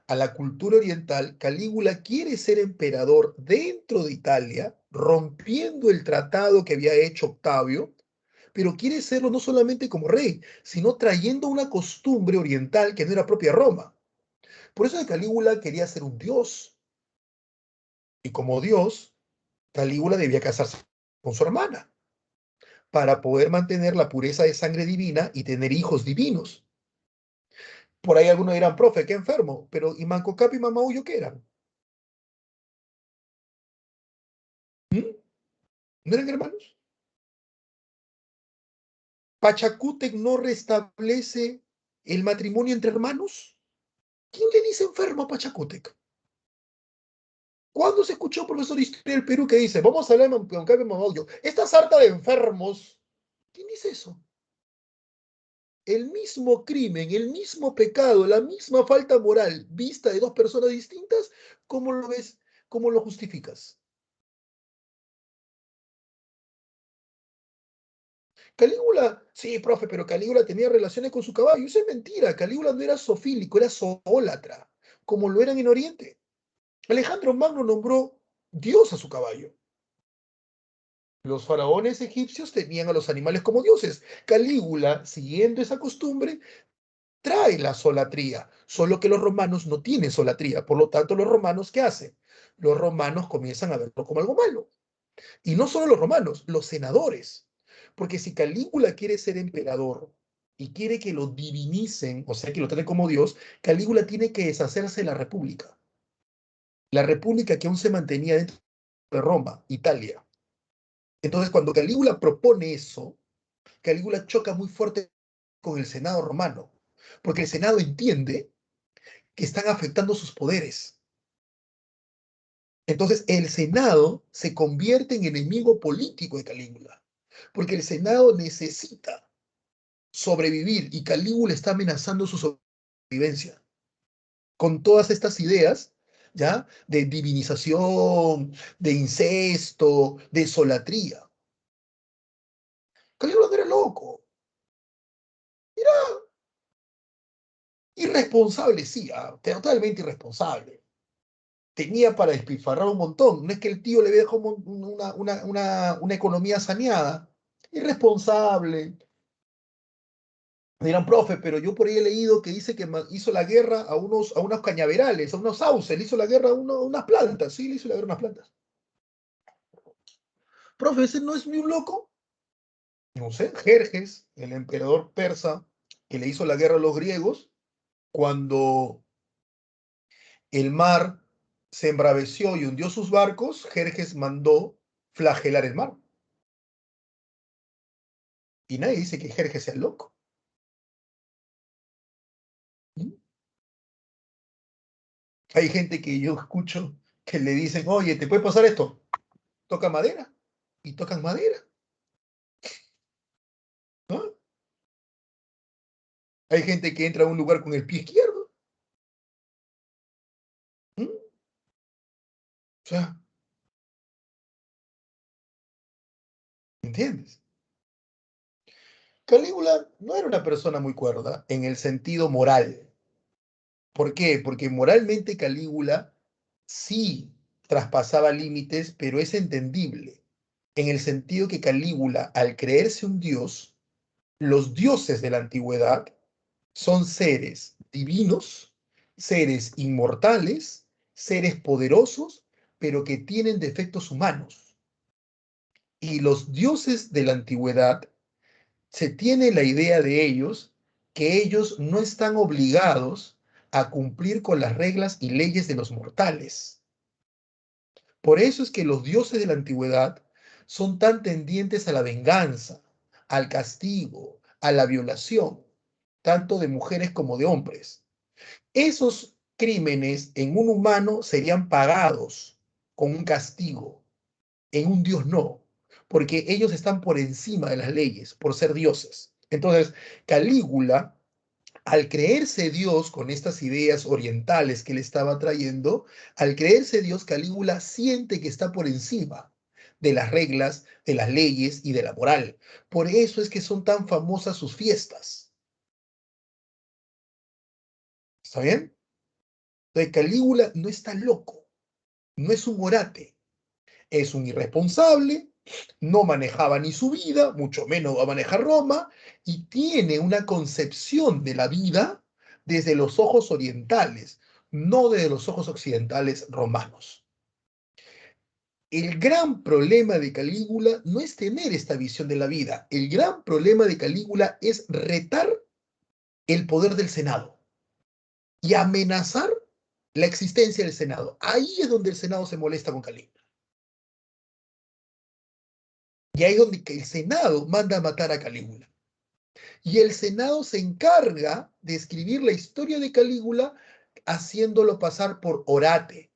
[SPEAKER 1] a la cultura oriental, Calígula quiere ser emperador dentro de Italia, rompiendo el tratado que había hecho Octavio, pero quiere serlo no solamente como rey, sino trayendo una costumbre oriental que no era propia de Roma. Por eso Calígula quería ser un dios, y como dios, Calígula debía casarse con su hermana para poder mantener la pureza de sangre divina y tener hijos divinos. Por ahí algunos dirán, profe, qué enfermo, pero ¿y Manco Cápac y Mamahuyo qué eran? ¿Mm? ¿No eran hermanos? ¿Pachacútec no restablece el matrimonio entre hermanos? ¿Quién le dice enfermo a Pachacútec? ¿Cuándo se escuchó un profesor de historia del Perú que dice, vamos a hablar de Moncayo Mamaullo? Esta sarta de enfermos. ¿Quién dice eso? El mismo crimen, el mismo pecado, la misma falta moral vista de dos personas distintas, ¿cómo lo ves? ¿Cómo lo justificas? Calígula, sí, profe, pero Calígula tenía relaciones con su caballo. Eso es mentira. Calígula no era zoofílico, era zoólatra, como lo eran en Oriente. Alejandro Magno nombró Dios a su caballo. Los faraones egipcios tenían a los animales como dioses. Calígula, siguiendo esa costumbre, trae la solatría, solo que los romanos no tienen solatría. Por lo tanto, los romanos, ¿qué hacen? Los romanos comienzan a verlo como algo malo. Y no solo los romanos, los senadores. Porque si Calígula quiere ser emperador y quiere que lo divinicen, o sea, que lo traten como Dios, Calígula tiene que deshacerse de la república. La república que aún se mantenía dentro de Roma, Italia. Entonces, cuando Calígula propone eso, Calígula choca muy fuerte con el Senado romano, porque el Senado entiende que están afectando sus poderes. Entonces, el Senado se convierte en enemigo político de Calígula, porque el Senado necesita sobrevivir y Calígula está amenazando su sobrevivencia con todas estas ideas, ¿ya? De divinización, de incesto, de solatría. Calígula no era loco, era irresponsable, sí, totalmente irresponsable. Tenía para despilfarrar un montón. No es que el tío le dejó una economía saneada. Irresponsable. Me dirán, profe, pero yo por ahí he leído que dice que hizo la guerra a unos cañaverales, a unos sauces, le hizo la guerra a unas plantas. Sí, le hizo la guerra a unas plantas. Profe, ¿ese no es ni un loco? No sé, Jerjes, el emperador persa que le hizo la guerra a los griegos, cuando el mar se embraveció y hundió sus barcos, Jerjes mandó flagelar el mar. Y nadie dice que Jerjes sea loco. ¿Mm? Hay gente que yo escucho que le dicen, oye, ¿te puede pasar esto? Toca madera. Y tocan madera, ¿no? Hay gente que entra a un lugar con el pie izquierdo. ¿Mm? O sea, ¿entiendes? Calígula no era una persona muy cuerda en el sentido moral. ¿Por qué? Porque moralmente Calígula sí traspasaba límites, pero es entendible, en el sentido que Calígula, al creerse un dios, los dioses de la antigüedad son seres divinos, seres inmortales, seres poderosos, pero que tienen defectos humanos. Y los dioses de la antigüedad, se tiene la idea de ellos que ellos no están obligados a cumplir con las reglas y leyes de los mortales. Por eso es que los dioses de la antigüedad son tan tendientes a la venganza, al castigo, a la violación, tanto de mujeres como de hombres. Esos crímenes en un humano serían pagados con un castigo, en un dios no, porque ellos están por encima de las leyes, por ser dioses. Entonces, Calígula, al creerse Dios con estas ideas orientales que le estaba trayendo, al creerse Dios, Calígula siente que está por encima de las reglas, de las leyes y de la moral. Por eso es que son tan famosas sus fiestas. ¿Está bien? Entonces, Calígula no está loco, no es un orate, es un irresponsable, no manejaba ni su vida, mucho menos va a manejar Roma, y tiene una concepción de la vida desde los ojos orientales, no desde los ojos occidentales romanos. El gran problema de Calígula no es tener esta visión de la vida, el gran problema de Calígula es retar el poder del Senado y amenazar la existencia del Senado. Ahí es donde el Senado se molesta con Calígula. Y ahí es donde el Senado manda a matar a Calígula. Y el Senado se encarga de escribir la historia de Calígula haciéndolo pasar por orate,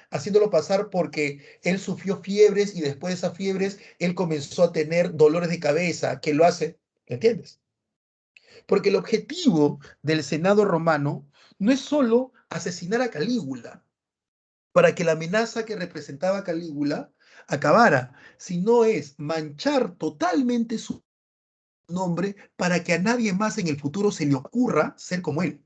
[SPEAKER 1] haciéndolo pasar porque él sufrió fiebres y después de esas fiebres él comenzó a tener dolores de cabeza, que lo hace, ¿entiendes? Porque el objetivo del Senado romano no es solo asesinar a Calígula, para que la amenaza que representaba Calígula acabara, sino es manchar totalmente su nombre para que a nadie más en el futuro se le ocurra ser como él.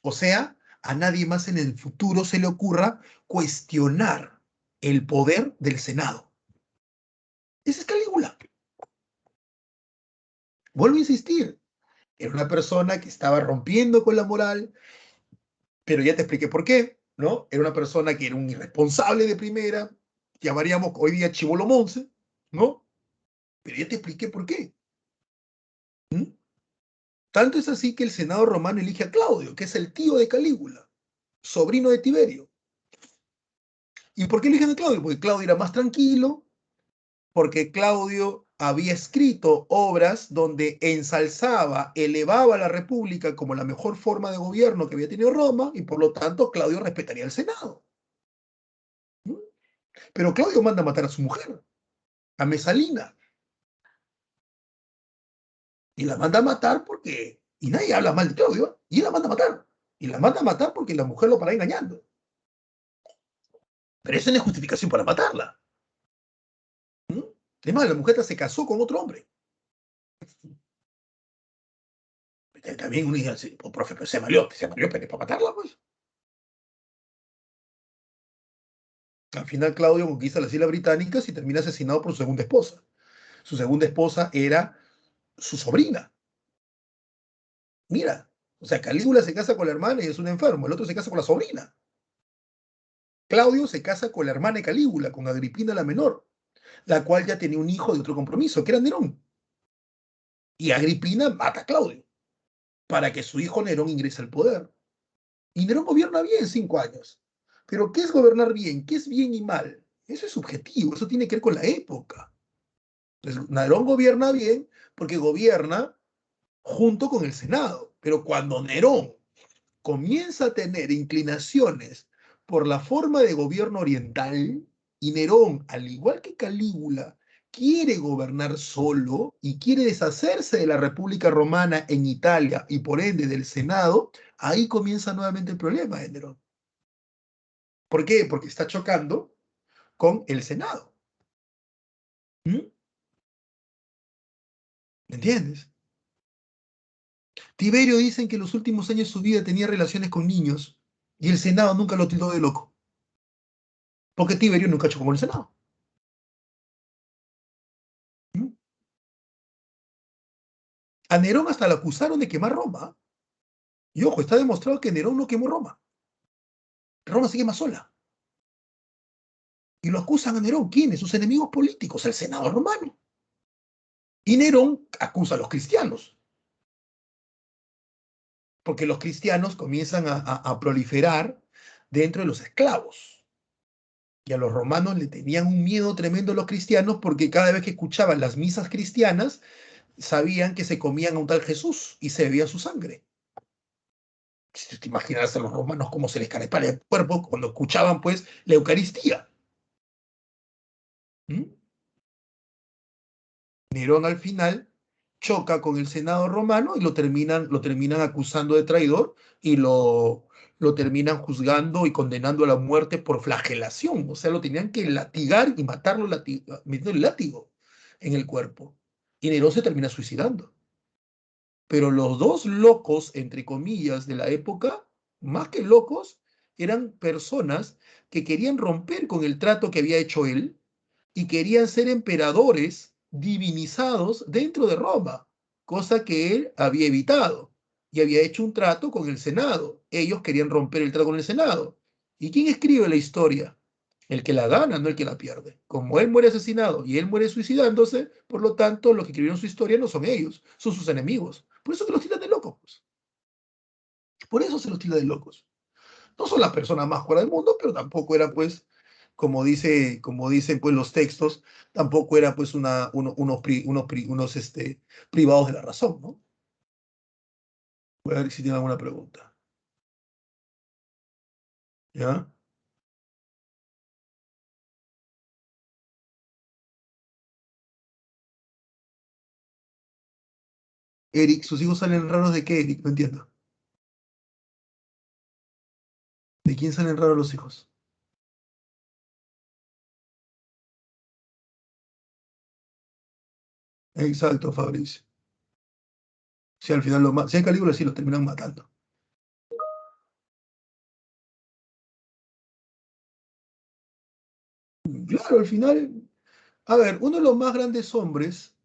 [SPEAKER 1] O sea, a nadie más en el futuro se le ocurra cuestionar el poder del Senado. Ese es Calígula. Vuelvo a insistir, era una persona que estaba rompiendo con la moral, pero ya te expliqué por qué, ¿no? Era una persona que era un irresponsable de primera, llamaríamos hoy día chibolo monce, ¿no? Pero ya te expliqué por qué. ¿Mm? Tanto es así que el Senado romano elige a Claudio, que es el tío de Calígula, sobrino de Tiberio. ¿Y por qué eligen a Claudio? Porque Claudio era más tranquilo, porque Claudio había escrito obras donde ensalzaba, elevaba a la República como la mejor forma de gobierno que había tenido Roma, y por lo tanto Claudio respetaría al Senado. ¿Mm? Pero Claudio manda a matar a su mujer, a Mesalina, y la manda a matar porque, y nadie habla mal de Claudio, y él la manda a matar. Y la manda a matar porque la mujer lo para engañando. Pero eso no es justificación para matarla. ¿Mm? Es más, la mujer se casó con otro hombre. También uno dice, oh, profe, pero se valió para matarla, pues. Al final Claudio conquista las Islas Británicas y termina asesinado por su segunda esposa. Su segunda esposa era su sobrina. Mira, o sea, Calígula se casa con la hermana y es un enfermo, el otro se casa con la sobrina. Claudio se casa con la hermana de Calígula, con Agripina la menor, la cual ya tenía un hijo de otro compromiso, que era Nerón. Y Agripina mata a Claudio para que su hijo Nerón ingrese al poder. Y Nerón gobierna bien 5 años. Pero ¿qué es gobernar bien? ¿Qué es bien y mal? Eso es subjetivo, eso tiene que ver con la época. Entonces, Nerón gobierna bien porque gobierna junto con el Senado. Pero cuando Nerón comienza a tener inclinaciones por la forma de gobierno oriental, y Nerón, al igual que Calígula, quiere gobernar solo y quiere deshacerse de la República Romana en Italia y por ende del Senado, ahí comienza nuevamente el problema de Nerón. ¿Por qué? Porque está chocando con el Senado. ¿Mm? ¿Me entiendes? Tiberio dicen que en los últimos años de su vida tenía relaciones con niños y el Senado nunca lo tildó de loco, porque Tiberio nunca chocó con el Senado. ¿Mm? A Nerón hasta lo acusaron de quemar Roma. Y ojo, está demostrado que Nerón no quemó Roma. Roma se quema sola. Y lo acusan a Nerón. ¿Quiénes? Sus enemigos políticos, el Senado romano. Y Nerón acusa a los cristianos, porque los cristianos comienzan a proliferar dentro de los esclavos. Y a los romanos le tenían un miedo tremendo a los cristianos porque cada vez que escuchaban las misas cristianas, sabían que se comían a un tal Jesús y se bebía su sangre. Si te imaginas a los romanos cómo se les calentaba el cuerpo cuando escuchaban pues la Eucaristía. ¿Mm? Nerón al final choca con el Senado romano y lo terminan acusando de traidor y lo terminan juzgando y condenando a la muerte por flagelación. O sea, lo tenían que latigar y matarlo metiendo el látigo en el cuerpo. Y Nerón se termina suicidando. Pero los dos locos, entre comillas, de la época, más que locos, eran personas que querían romper con el trato que había hecho él y querían ser emperadores divinizados dentro de Roma, cosa que él había evitado y había hecho un trato con el Senado. Ellos querían romper el trato con el Senado. ¿Y quién escribe la historia? El que la gana, no el que la pierde. Como él muere asesinado y él muere suicidándose, por lo tanto, los que escribieron su historia no son ellos, son sus enemigos. Por eso que los tildan de locos. Pues. Por eso se los tilda de locos. No son las personas más fuera del mundo, pero tampoco eran, pues, como dicen pues los textos, tampoco era pues unos privados de la razón, ¿no? Voy a ver si tiene alguna pregunta. ¿Ya? Eric, ¿sus hijos salen raros de qué, Eric? No entiendo. ¿De quién salen raros los hijos? Exacto, Fabricio. Si al final si hay Calígula, sí los terminan matando. Claro, al final, a ver, uno de los más grandes hombres,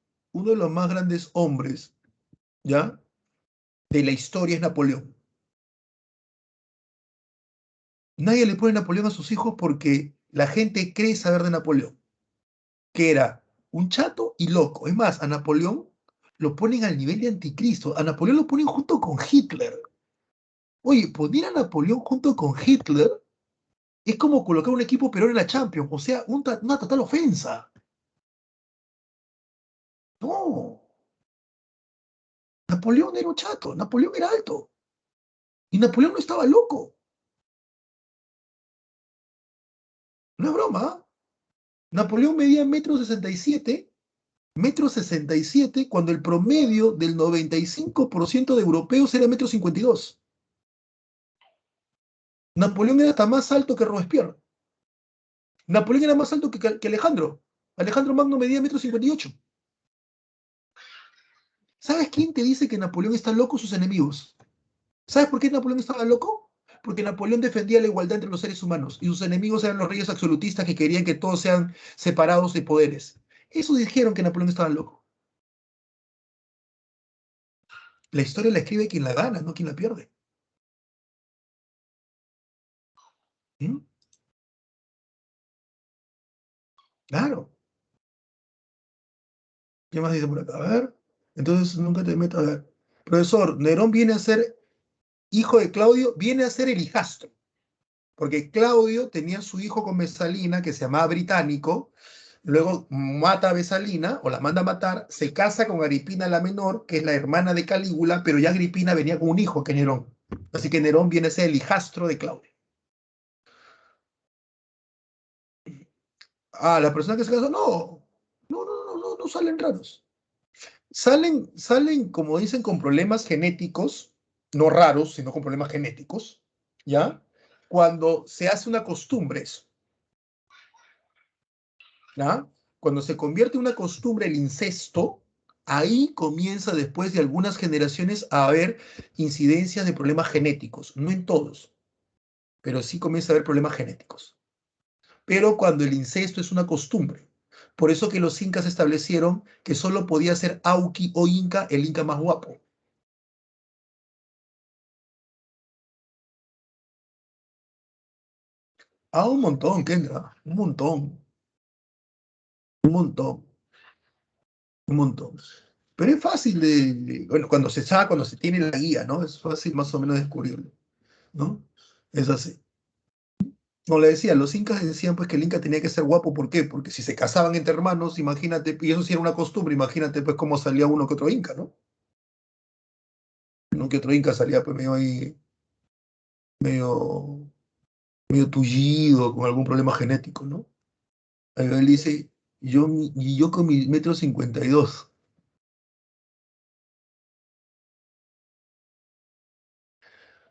[SPEAKER 1] ¿ya? De la historia es Napoleón. Nadie le pone Napoleón a sus hijos porque la gente cree saber de Napoleón, que era un chato y loco. Es más, a Napoleón lo ponen al nivel de anticristo. A Napoleón lo ponen junto con Hitler. Oye, poner a Napoleón junto con Hitler es como colocar un equipo peor en la Champions. O sea, una total ofensa. No, Napoleón era un chato, Napoleón era alto. Y Napoleón no estaba loco. No es broma. ¿Ah? Napoleón medía 1,67 m, 1,67 m, cuando el promedio del 95% de europeos era 1,52 m. Napoleón era hasta más alto que Robespierre. Napoleón era más alto que Alejandro. Alejandro Magno medía 1,58 m. ¿Sabes quién te dice que Napoleón está loco? Sus enemigos. ¿Sabes por qué Napoleón estaba loco? Porque Napoleón defendía la igualdad entre los seres humanos y sus enemigos eran los reyes absolutistas que querían que todos sean separados de poderes. Eso dijeron que Napoleón estaba loco. La historia la escribe quien la gana, no quien la pierde. ¿Mm? Claro. ¿Qué más dice por acá? A ver. Entonces nunca te metas. A ver. Profesor, Nerón viene a ser hijo de Claudio, viene a ser el hijastro. Porque Claudio tenía su hijo con Mesalina, que se llamaba Británico, luego mata a Mesalina, o la manda a matar, se casa con Agripina la menor, que es la hermana de Calígula, pero ya Agripina venía con un hijo, que es Nerón. Así que Nerón viene a ser el hijastro de Claudio. Ah, la persona que se casó, no salen raros. Salen, como dicen, con problemas genéticos, no raros, sino con problemas genéticos, ¿ya? Cuando se hace una costumbre eso, ¿ya? Cuando se convierte en una costumbre el incesto, Ahí comienza después de algunas generaciones a haber incidencias de problemas genéticos, no en todos, pero sí comienza a haber problemas genéticos. Pero cuando el incesto es una costumbre. Por eso que los incas establecieron que solo podía ser Auqui o Inca el Inca más guapo. Ah, un montón, Kendra, un montón, un montón, un montón. Pero es fácil bueno, cuando se sabe, cuando se tiene la guía, ¿no? Es fácil más o menos descubrirlo, ¿no? Es así. Como le decía, los incas decían pues que el inca tenía que ser guapo, ¿por qué? Porque si se casaban entre hermanos, imagínate, y eso sí era una costumbre, imagínate pues cómo salía uno que otro inca, ¿no? Uno que otro inca salía pues medio ahí, medio, medio tullido, con algún problema genético, ¿no? Ahí él dice, yo con mi 1,52 m.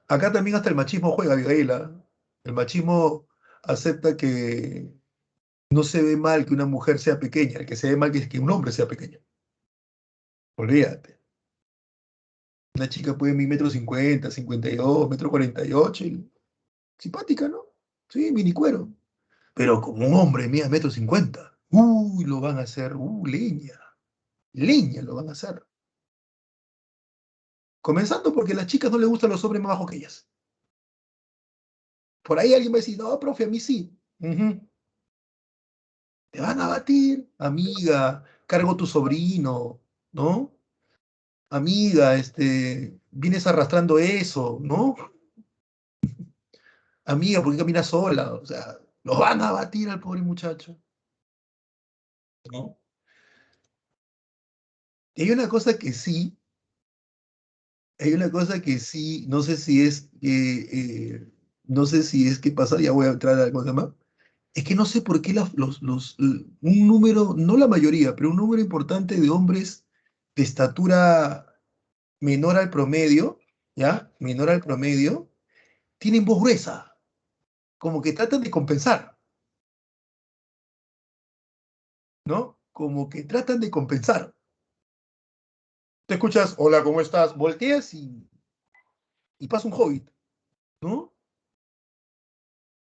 [SPEAKER 1] Acá también hasta el machismo juega, Abigail, ¿ah? El machismo acepta que no se ve mal que una mujer sea pequeña, el que se ve mal que un hombre sea pequeño. Olvídate. Una chica puede medir 1,50 m, 52, 1,48 m, simpática, ¿no? Sí, mini cuero. Pero como un hombre mide 1,50 m, uy, lo van a hacer, leña, leña lo van a hacer. Comenzando porque a las chicas no les gustan los hombres más bajos que ellas. Por ahí alguien va a decir, no, profe, a mí sí. Ujú. Te van a batir, amiga, cargo tu sobrino, ¿no? Amiga, vienes arrastrando eso, ¿no? Amiga, ¿por qué caminas sola? O sea, lo van a batir al pobre muchacho, ¿no? Y hay una cosa que sí, no sé si es que, no sé si es que pasa, ya voy a entrar a algo más, es que no sé por qué un número, no la mayoría, pero un número importante de hombres de estatura menor al promedio, ¿ya? Menor al promedio, tienen voz gruesa, como que tratan de compensar, ¿no? Como que tratan de compensar. Te escuchas, hola, ¿cómo estás? Volteas y pasa un hobbit, ¿no?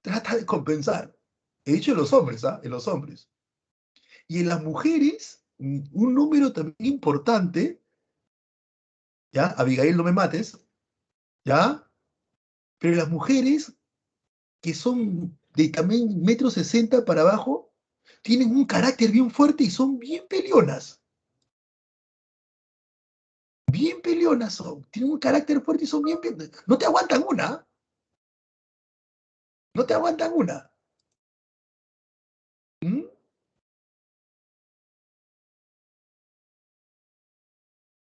[SPEAKER 1] Trata de compensar. He dicho en los hombres, ¿ah? En los hombres. Y en las mujeres, un número también importante, ¿ya? Abigail, no me mates, ¿ya? Pero las mujeres que son de también 1,60 m para abajo, tienen un carácter bien fuerte y son bien peleonas. Bien peleonas son. Tienen un carácter fuerte y son bien peleonas. No te aguantan una. No te aguantan una. ¿Mm?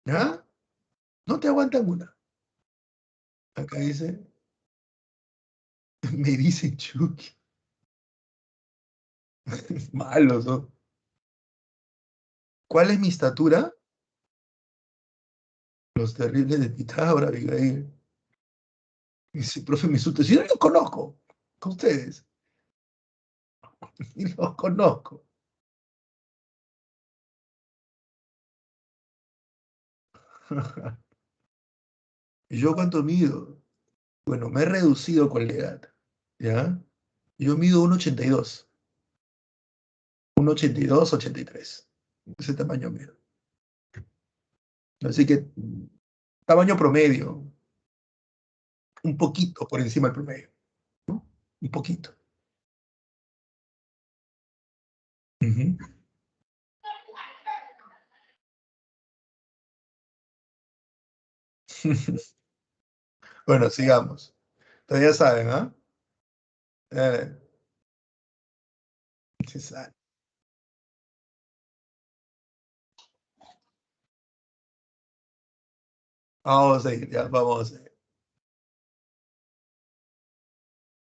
[SPEAKER 1] ¿Ya? No te aguantan una. Acá dice, me dicen Chucky. Malos, ¿no? ¿Cuál es mi estatura? Los terribles de Pitágoras, Abigail. Dice, profe, me asusta. Si yo no los conozco, con ustedes. Ni los conozco. ¿Y yo cuánto mido? Bueno, me he reducido con la edad, ¿ya? Yo mido 1,82. 1,82, 83. Ese tamaño mido. Así que, tamaño promedio, un poquito por encima del promedio, ¿no? Un poquito. Ujú. Bueno, sigamos. Entonces ya saben, ¿ah? Eh, sí saben. Vamos a ir, ya, vamos a ir.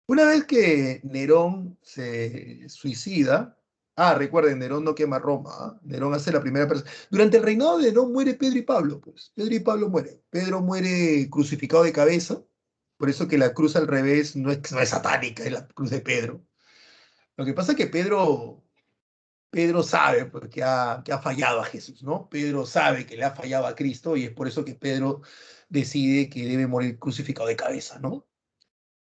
[SPEAKER 1] Una vez que Nerón se suicida, recuerden, Nerón no quema Roma, ¿ah? Nerón hace la primera persona. Durante el reinado de Nerón muere Pedro y Pablo, pues. Pedro y Pablo mueren. Pedro muere crucificado de cabeza, por eso que la cruz al revés no es satánica, es la cruz de Pedro. Lo que pasa es que Pedro Pedro sabe pues, que ha fallado a Jesús, ¿no? Pedro sabe que le ha fallado a Cristo y es por eso que Pedro decide que debe morir crucificado de cabeza, ¿no?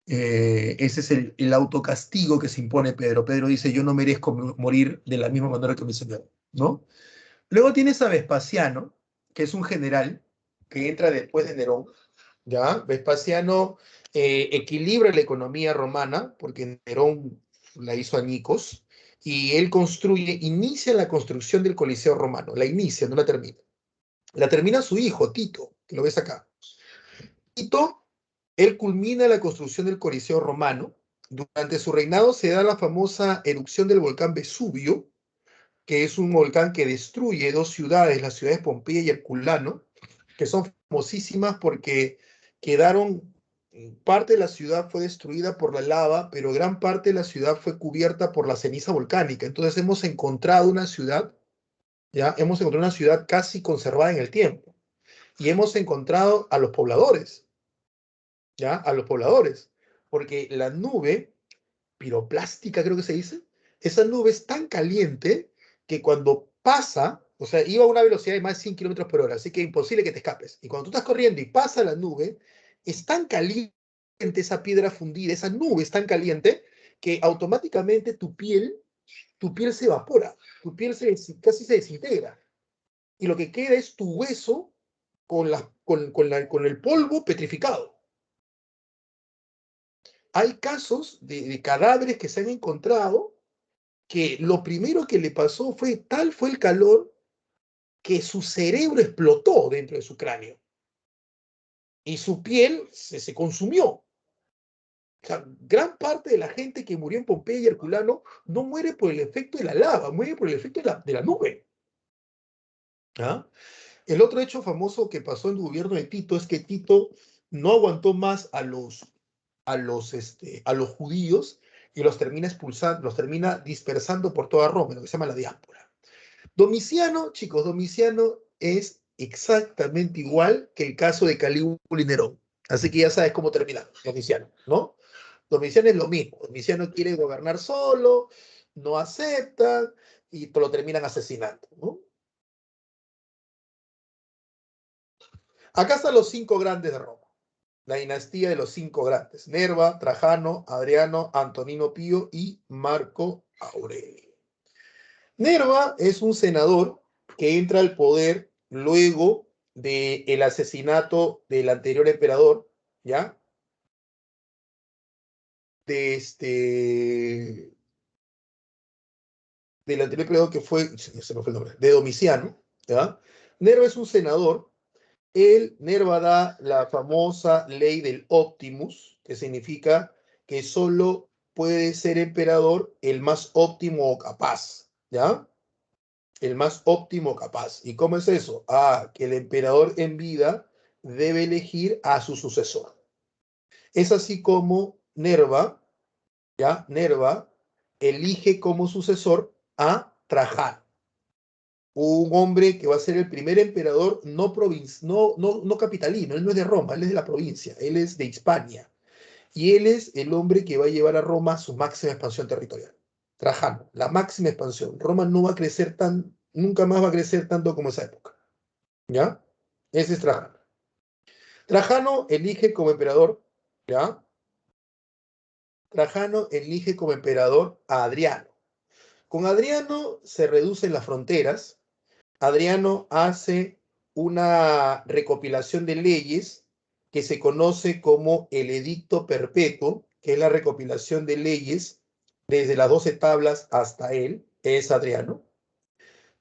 [SPEAKER 1] Ese es el autocastigo que se impone Pedro. Pedro dice, yo no merezco morir de la misma manera que mi Señor, ¿no? Luego tienes a Vespasiano, que es un general que entra después de Nerón, ¿ya? Vespasiano equilibra la economía romana, porque Nerón la hizo añicos, y él inicia la construcción del Coliseo romano, la inicia, no la termina. La termina su hijo, Tito, que lo ves acá. Tito, él culmina la construcción del Coliseo romano. Durante su reinado se da la famosa erupción del volcán Vesubio, que es un volcán que destruye dos ciudades, las ciudades Pompeya y Herculano, que son famosísimas porque quedaron, parte de la ciudad fue destruida por la lava, pero gran parte de la ciudad fue cubierta por la ceniza volcánica. Entonces hemos encontrado una ciudad, ya, hemos encontrado una ciudad casi conservada en el tiempo. Y hemos encontrado a los pobladores, ya, a los pobladores, porque la nube piroplástica, creo que se dice, esa nube es tan caliente que cuando pasa, o sea, iba a una velocidad de más de 100 kilómetros por hora, así que imposible que te escapes. Y cuando tú estás corriendo y pasa la nube, es tan caliente esa piedra fundida, esa nube es tan caliente que automáticamente tu piel se evapora, tu piel casi se desintegra. Y lo que queda es tu hueso con el polvo petrificado. Hay casos de cadáveres que se han encontrado que lo primero que le pasó tal fue el calor que su cerebro explotó dentro de su cráneo y su piel se consumió. O sea, gran parte de la gente que murió en Pompeya y Herculano no muere por el efecto de la lava, muere por el efecto de la nube. ¿Ah? El otro hecho famoso que pasó en el gobierno de Tito es que Tito no aguantó más a los judíos y los termina expulsando, los termina dispersando por toda Roma, lo que se llama la diáspora. Domiciano, chicos, Domiciano es exactamente igual que el caso de Calígula y Nerón. Así que ya sabes cómo termina Domiciano, ¿no? Domiciano es lo mismo. Domiciano quiere gobernar solo, no acepta y lo terminan asesinando, ¿no? Acá están los 5 grandes de Roma. La dinastía de los 5 grandes. Nerva, Trajano, Adriano, Antonino Pío y Marco Aurelio. Nerva es un senador que entra al poder luego del asesinato del anterior emperador, ¿ya? De del anterior emperador que fue, se me fue el nombre, de Domiciano, ¿ya? Nerva es un senador. Nerva da la famosa ley del Optimus, que significa que solo puede ser emperador el más óptimo o capaz, ¿ya? El más óptimo capaz. ¿Y cómo es eso? Que el emperador en vida debe elegir a su sucesor. Es así como Nerva, ¿ya? Nerva elige como sucesor a Trajano, un hombre que va a ser el primer emperador no capitalino, él no es de Roma, él es de la provincia, él es de Hispania. Y él es el hombre que va a llevar a Roma a su máxima expansión territorial. Trajano, la máxima expansión. Roma no va a crecer nunca más va a crecer tanto como esa época. ¿Ya? Ese es Trajano. Trajano elige como emperador, ¿ya? Trajano elige como emperador a Adriano. Con Adriano se reducen las fronteras. Adriano hace una recopilación de leyes que se conoce como el Edicto Perpetuo, que es la recopilación de leyes desde las 12 tablas hasta él, es Adriano.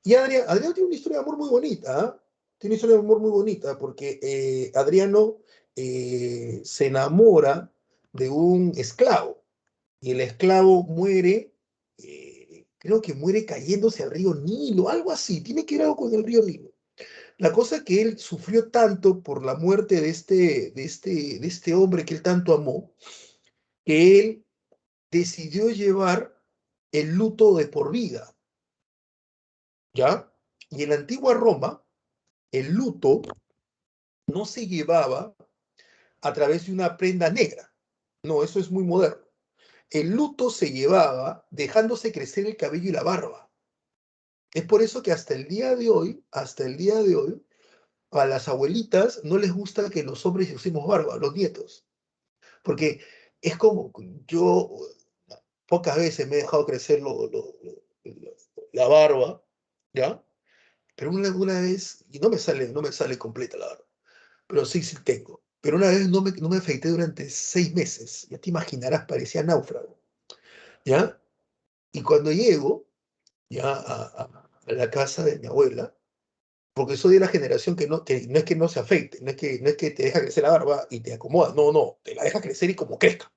[SPEAKER 1] Y Adriano tiene una historia de amor muy bonita, ¿eh? Tiene una historia de amor muy bonita porque Adriano se enamora de un esclavo y el esclavo muere, creo que muere cayéndose al río Nilo, algo así, tiene que ver algo con el río Nilo. La cosa es que él sufrió tanto por la muerte de este hombre que él tanto amó, que él decidió llevar el luto de por vida, ¿ya? Y en la antigua Roma, el luto no se llevaba a través de una prenda negra. No, eso es muy moderno. El luto se llevaba dejándose crecer el cabello y la barba. Es por eso que hasta el día de hoy, a las abuelitas no les gusta que los hombres usemos barba, los nietos. Porque es como, yo pocas veces me he dejado crecer la barba, ¿ya? Pero una vez, y no me sale completa la barba, pero sí, sí tengo. Pero una vez no me afeité durante 6 meses, ya te imaginarás, parecía náufrago, ¿ya? Y cuando llego, ya a la casa de mi abuela, porque soy de la generación que no es que no se afeite, no es que te deja crecer la barba y te acomoda, no, no, te la deja crecer y como crezca.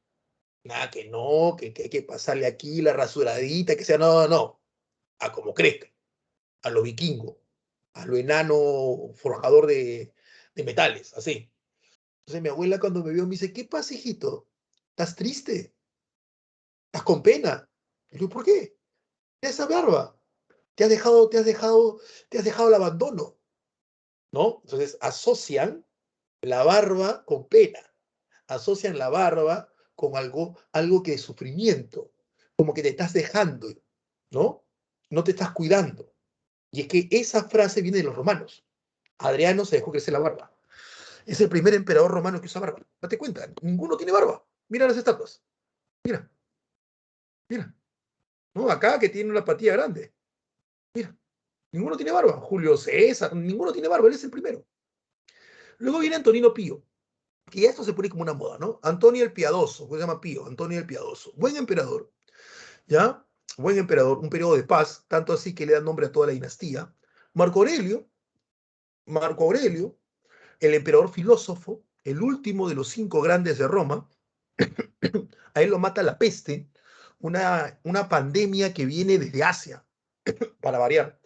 [SPEAKER 1] Nada, que no, que hay que pasarle aquí la rasuradita, que sea, no, no, no, a como crezca, a lo vikingo, a lo enano forjador de metales, así. Entonces mi abuela cuando me vio me dice, ¿qué pasa, hijito? ¿Estás triste? ¿Estás con pena? Y yo, ¿por qué? Esa barba, te has dejado el abandono, ¿no? Entonces asocian la barba con pena, asocian la barba con algo que es sufrimiento, como que te estás dejando, ¿no? No te estás cuidando. Y es que esa frase viene de los romanos. Adriano se dejó crecer la barba. Es el primer emperador romano que usa barba. Date cuenta, ninguno tiene barba. Mira las estatuas. Mira, mira. ¿No? Acá que tiene una patilla grande. Mira, ninguno tiene barba. Julio César, ninguno tiene barba, él es el primero. Luego viene Antonino Pío, que ya esto se pone como una moda, ¿no? Antonio el Piadoso, se llama Pío, Antonio el Piadoso. Buen emperador, ¿ya? Buen emperador, un periodo de paz, tanto así que le da nombre a toda la dinastía. Marco Aurelio, Marco Aurelio, el emperador filósofo, el último de los 5 grandes de Roma, a él lo mata la peste, una pandemia que viene desde Asia, para variar.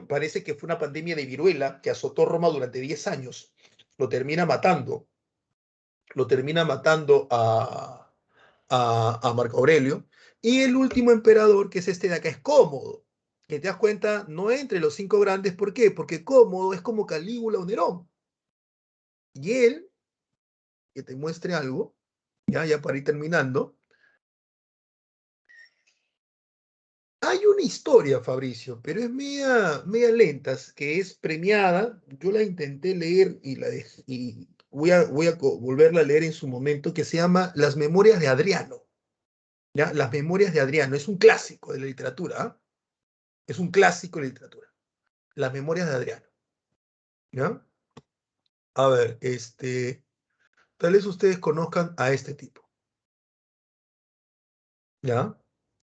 [SPEAKER 1] Parece que fue una pandemia de viruela que azotó Roma durante 10 años. Lo termina matando, lo termina matando a Marco Aurelio. Y el último emperador, que es este de acá, es Cómodo, que te das cuenta, no entre los 5 grandes. ¿Por qué? Porque Cómodo es como Calígula o Nerón. Y él, que te muestre algo, ya para ir terminando, hay una historia, Fabricio, pero es media lenta, que es premiada. Yo la intenté leer y voy a volverla a leer en su momento, que se llama Las Memorias de Adriano. ¿Ya? Las Memorias de Adriano. Es un clásico de la literatura. ¿Ah? Es un clásico de la literatura. Las Memorias de Adriano. ¿Ya? A ver, tal vez ustedes conozcan a este tipo. ¿Ya?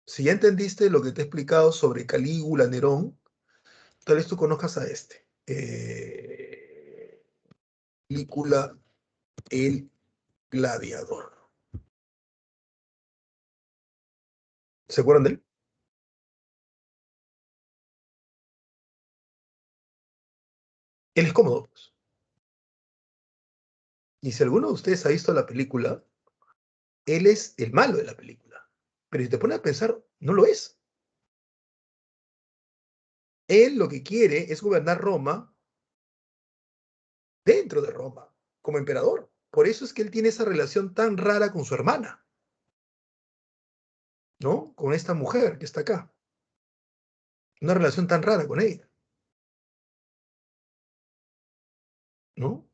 [SPEAKER 1] Si ya entendiste lo que te he explicado sobre Calígula, Nerón, tal vez tú conozcas a este. Película El Gladiador. ¿Se acuerdan de él? Él es cómodo, pues. Y si alguno de ustedes ha visto la película, él es el malo de la película. Pero si te pones a pensar, no lo es. Él lo que quiere es gobernar Roma dentro de Roma, como emperador. Por eso es que él tiene esa relación tan rara con su hermana, ¿no? Con esta mujer que está acá. Una relación tan rara con ella, ¿no?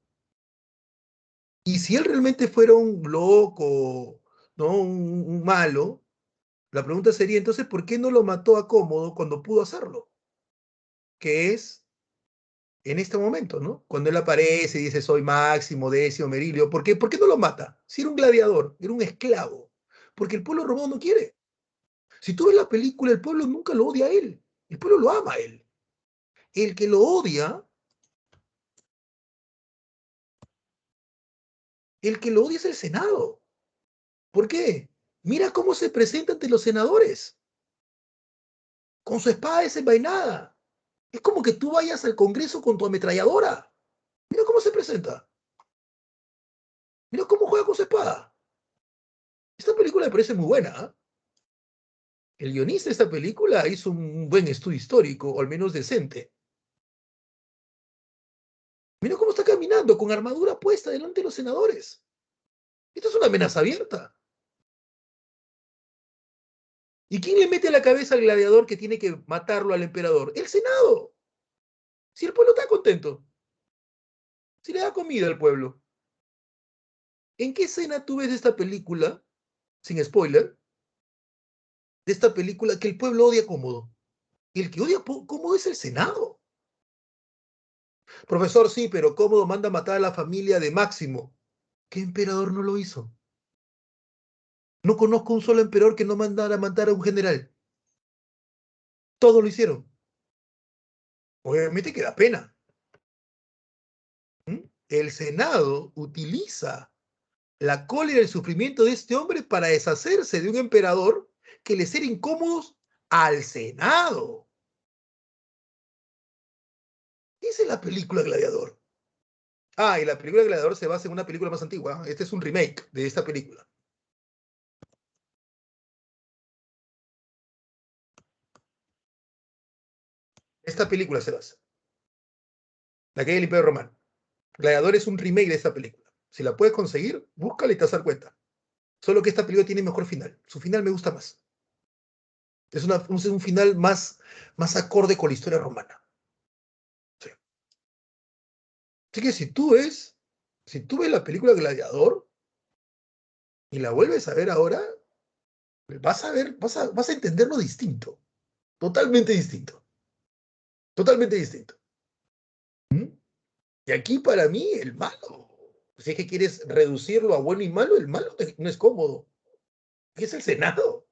[SPEAKER 1] Y si él realmente fuera un loco, ¿no? Un malo, la pregunta sería entonces, ¿por qué no lo mató a Cómodo cuando pudo hacerlo? Que es en este momento, ¿no? Cuando él aparece y dice, soy Máximo, Décimo, Merilio, ¿por qué no lo mata? Si era un gladiador, era un esclavo, porque el pueblo romano no quiere. Si tú ves la película, el pueblo nunca lo odia a él, el pueblo lo ama a él. El que lo odia, el que lo odia es el Senado. ¿Por qué? Mira cómo se presenta ante los senadores, con su espada desenvainada. Es como que tú vayas al Congreso con tu ametralladora. Mira cómo se presenta. Mira cómo juega con su espada. Esta película me parece muy buena. ¿Eh? El guionista de esta película hizo un buen estudio histórico, o al menos decente. Mira cómo está caminando con armadura puesta delante de los senadores. Esto es una amenaza abierta. ¿Y quién le mete a la cabeza al gladiador que tiene que matarlo al emperador? El Senado. Si el pueblo está contento, si le da comida al pueblo. ¿En qué escena tú ves de esta película, sin spoiler, de esta película que el pueblo odia a Cómodo? Y el que odia a Cómodo es el Senado. Profesor, sí, pero Cómodo manda a matar a la familia de Máximo. ¿Qué emperador no lo hizo? No conozco un solo emperador que no mandara a matar a un general. Todos lo hicieron. Obviamente que da pena. ¿Mm? El Senado utiliza la cólera y el sufrimiento de este hombre para deshacerse de un emperador que les era incómodos al Senado. Esa es la película Gladiador. Ah, y la película Gladiador se basa en una película más antigua. Este es un remake de esta película. Esta película se basa. La que hay el Imperio Romano. Gladiador es un remake de esta película. Si la puedes conseguir, búscala y te vas a dar cuenta. Solo que esta película tiene mejor final. Su final me gusta más. Es un final más acorde con la historia romana. Sí. Así que si tú ves la película Gladiador y la vuelves a ver ahora, vas a ver, vas a entenderlo distinto. Totalmente distinto. Totalmente distinto. ¿Mm? Y aquí para mí el malo, si es que quieres reducirlo a bueno y malo, el malo no es cómodo. Es el Senado.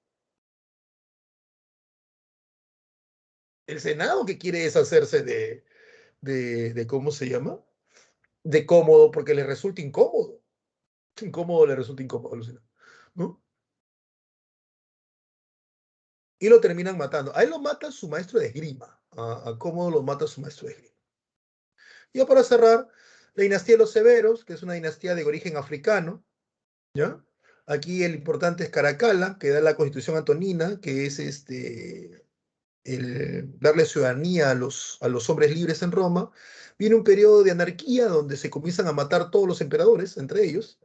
[SPEAKER 1] El Senado que quiere deshacerse de ¿cómo se llama? De cómodo, porque le resulta incómodo. Incómodo le resulta incómodo, Lucina, ¿no? Y lo terminan matando. A él lo mata su maestro de esgrima. A Cómodo lo mata su maestro de esgrima. Ya para cerrar, la dinastía de los Severos, que es una dinastía de origen africano, ¿ya? Aquí el importante es Caracalla, que da la constitución antonina, que es darle ciudadanía a los hombres libres en Roma. Viene un periodo de anarquía donde se comienzan a matar todos los emperadores, entre ellos,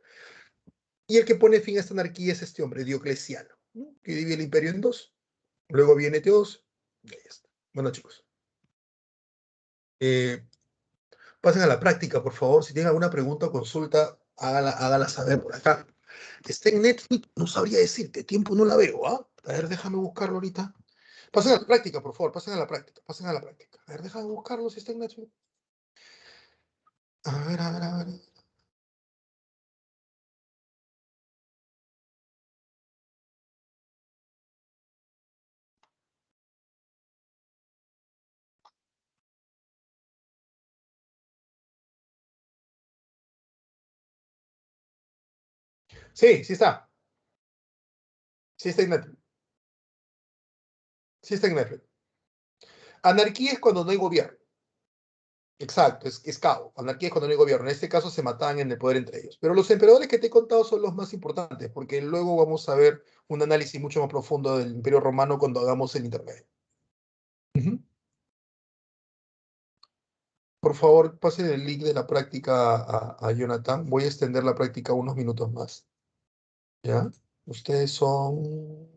[SPEAKER 1] y el que pone fin a esta anarquía es este hombre, Diocleciano, ¿no? Que divide el imperio en dos. Luego viene Teos, y ahí está. Bueno, chicos, eh, pasen a la práctica, por favor. Si tienen alguna pregunta o consulta, hágala saber por acá. Está en Netflix, no sabría decirte, tiempo no la veo, ¿ah? A ver, déjame buscarlo ahorita. Pasen a la práctica, por favor, pasen a la práctica, pasen a la práctica. A ver, déjame buscarlo si está en Netflix. A ver, a ver, a ver. Sí, sí está. Sí está en Netflix. Sí está en Netflix. Anarquía es cuando no hay gobierno. Exacto, es caos. Anarquía es cuando no hay gobierno. En este caso se mataban en el poder entre ellos. Pero los emperadores que te he contado son los más importantes, porque luego vamos a ver un análisis mucho más profundo del Imperio Romano cuando hagamos el intermedio. Ujú. Por favor, pasen el link de la práctica a Jonathan. Voy a extender la práctica unos minutos más. ¿Ya? Ustedes son...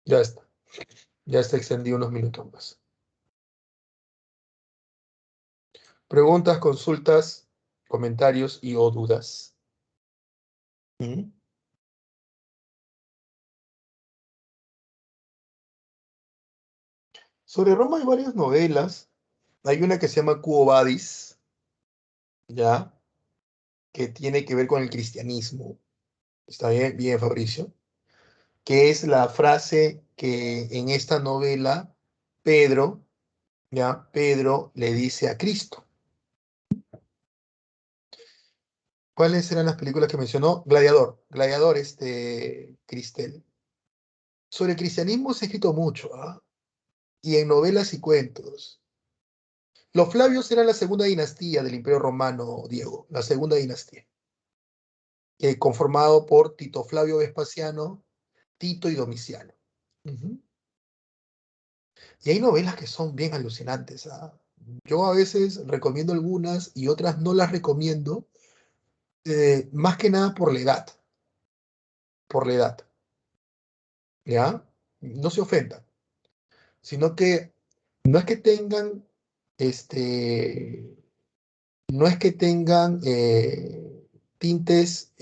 [SPEAKER 1] Ya está. Ya está extendido unos minutos más. Preguntas, consultas, comentarios y o dudas. Ujú. Sobre Roma hay varias novelas. Hay una que se llama Quo Vadis, ¿ya? Que tiene que ver con el cristianismo. Está bien, bien, Fabricio. Que es la frase que en esta novela Pedro, ¿ya? Pedro le dice a Cristo. ¿Cuáles eran las películas que mencionó? Gladiador. Gladiador, Cristel. Sobre el cristianismo se ha escrito mucho, ¿ah? Y en novelas y cuentos. Los Flavios eran la segunda dinastía del Imperio Romano, Diego, la segunda dinastía. conformado por Tito Flavio Vespasiano, Tito y Domiciano. Ujú. Y hay novelas que son bien alucinantes. ¿Ah? Yo a veces recomiendo algunas y otras no las recomiendo, más que nada por la edad, ¿ya? No se ofendan, sino que no es que tengan, este, no es que tengan tintes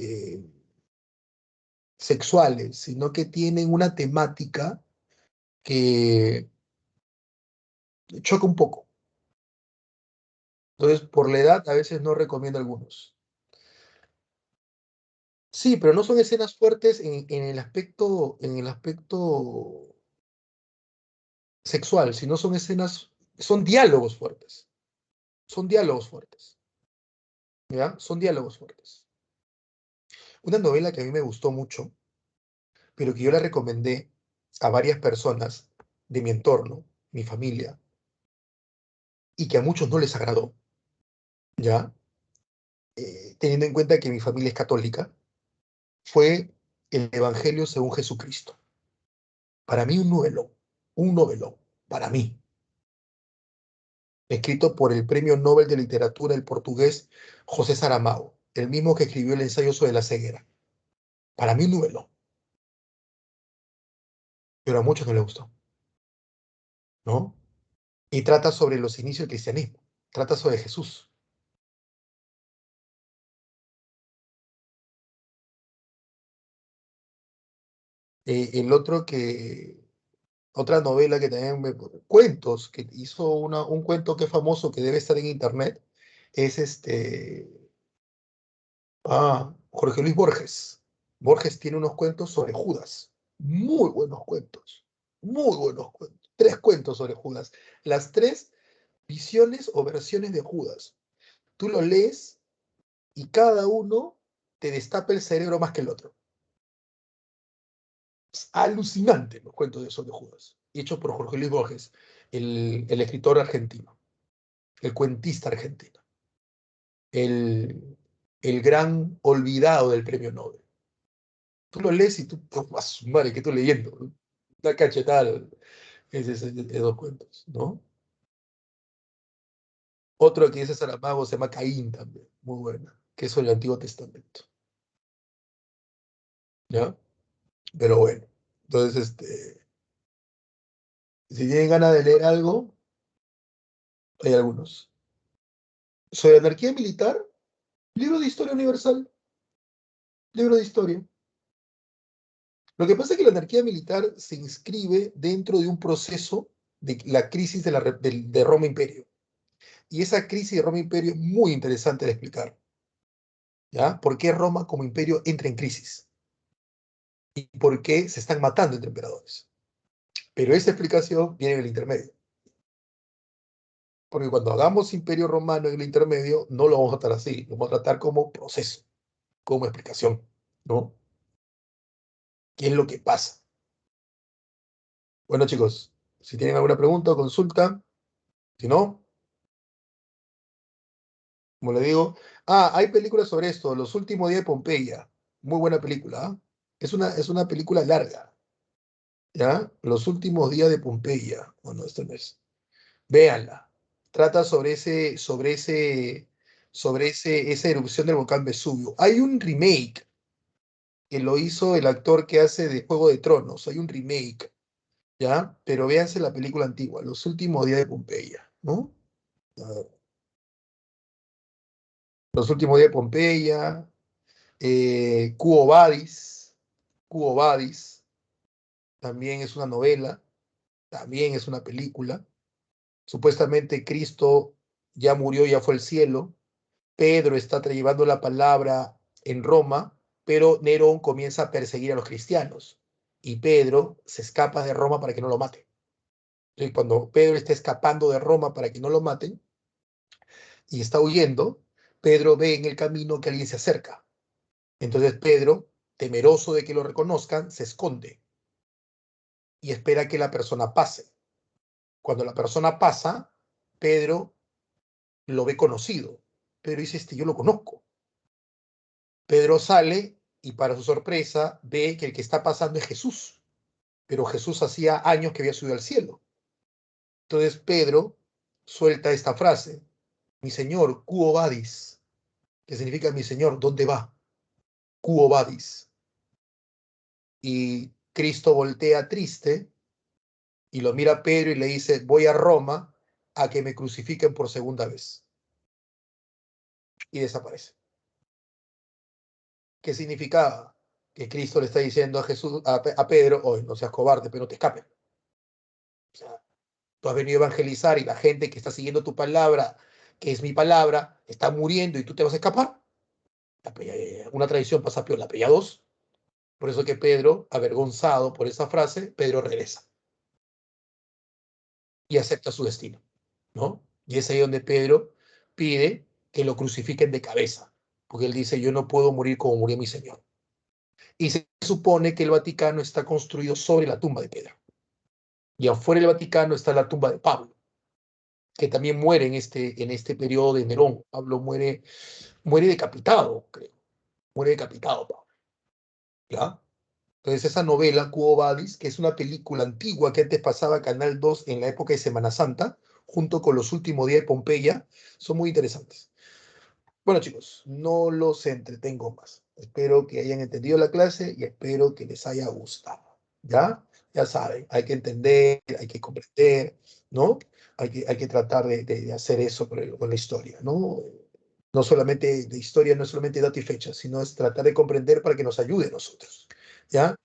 [SPEAKER 1] sexuales, sino que tienen una temática que choca un poco. Entonces, por la edad, a veces no recomiendo algunos. Sí, pero no son escenas fuertes en el aspecto sexual, sino son escenas, son diálogos fuertes. Son diálogos fuertes. ¿Ya? Son diálogos fuertes. Una novela que a mí me gustó mucho, pero que yo la recomendé a varias personas de mi entorno, mi familia, y que a muchos no les agradó, ¿ya? Teniendo en cuenta que mi familia es católica, fue el Evangelio según Jesucristo. Para mí un novelón, para mí, escrito por el Premio Nobel de Literatura, el portugués José Saramago, el mismo que escribió el ensayo sobre la ceguera. Para mí un novelón, pero a muchos no les gustó, ¿no? Y trata sobre los inicios del cristianismo, trata sobre Jesús. El otro que, otra novela que también cuentos, que hizo un cuento que es famoso, que debe estar en internet, es Jorge Luis Borges. Borges tiene unos cuentos sobre Judas, muy buenos cuentos, muy buenos cuentos. Tres cuentos sobre Judas, las tres visiones o versiones de Judas. Tú lo lees y cada uno te destapa el cerebro más que el otro. Es alucinante los cuentos de sobre Judas, hechos por Jorge Luis Borges, el escritor argentino, el cuentista argentino, el, el gran olvidado del premio Nobel. Tú lo lees y tú, oh, madre, ¿qué estoy leyendo? Una cachetada esos cuentos, ¿no? Otro que dice Saramago se llama Caín también, muy buena, que es sobre el Antiguo Testamento, ¿ya? Pero bueno, entonces, si tienen ganas de leer algo, hay algunos. Sobre anarquía militar, libro de historia universal, libro de historia. Lo que pasa es que la anarquía militar se inscribe dentro de un proceso de la crisis de Roma Imperio. Y esa crisis de Roma Imperio es muy interesante de explicar. ¿Ya? ¿Por qué Roma como imperio entra en crisis? ¿Y por qué se están matando entre emperadores? Pero esa explicación viene en el intermedio. Porque cuando hagamos imperio romano en el intermedio, no lo vamos a tratar así, lo vamos a tratar como proceso, como explicación, ¿no? ¿Qué es lo que pasa? Bueno, chicos, si tienen alguna pregunta o consulta, si no, como le digo, hay películas sobre esto, Los últimos días de Pompeya, muy buena película, ¿ah? Es una película larga, ¿ya? Los últimos días de Pompeya, bueno, esto no es, véanla, trata esa erupción del volcán Vesubio. Hay un remake que lo hizo el actor que hace de Juego de Tronos, hay un remake, ¿ya? Pero véanse la película antigua, Los últimos días de Pompeya, ¿no? A ver, Los últimos días de Pompeya, Quo Vadis, Quo Vadis, también es una novela, también es una película. Supuestamente Cristo ya murió, ya fue al cielo. Pedro está llevando la palabra en Roma, pero Nerón comienza a perseguir a los cristianos y Pedro se escapa de Roma para que no lo maten. Entonces, cuando Pedro está escapando de Roma para que no lo maten y está huyendo, Pedro ve en el camino que alguien se acerca. Entonces Pedro, temeroso de que lo reconozcan, se esconde y espera que la persona pase. Cuando la persona pasa, Pedro lo ve conocido. Pedro dice, yo lo conozco. Pedro sale y para su sorpresa ve que el que está pasando es Jesús, pero Jesús hacía años que había subido al cielo. Entonces Pedro suelta esta frase, mi Señor, quo vadis, que significa mi Señor, ¿dónde va? Quo vadis. Y Cristo voltea triste y lo mira a Pedro y le dice, voy a Roma a que me crucifiquen por segunda vez. Y desaparece. ¿Qué significaba? Que Cristo le está diciendo a Jesús, a Pedro, hoy no seas cobarde, pero no te escapes. O sea, tú has venido a evangelizar y la gente que está siguiendo tu palabra, que es mi palabra, está muriendo y tú te vas a escapar. Una tradición pasa peor, la pella dos. Por eso que Pedro, avergonzado por esa frase, Pedro regresa y acepta su destino, ¿no? Y es ahí donde Pedro pide que lo crucifiquen de cabeza, porque él dice, yo no puedo morir como murió mi Señor. Y se supone que el Vaticano está construido sobre la tumba de Pedro. Y afuera del Vaticano está la tumba de Pablo, que también muere en este periodo de Nerón. Pablo muere decapitado, creo. Muere decapitado, Pablo. ¿Ya? Entonces esa novela, Quo Vadis, que es una película antigua que antes pasaba Canal 2 en la época de Semana Santa, junto con Los Últimos Días de Pompeya, son muy interesantes. Bueno, chicos, no los entretengo más. Espero que hayan entendido la clase y espero que les haya gustado. ¿Ya? Ya saben, hay que entender, hay que comprender, ¿no? Hay que tratar de hacer eso con la historia, ¿no? No solamente de historia, no es solamente data y fecha, sino es tratar de comprender para que nos ayude a nosotros. ¿Ya?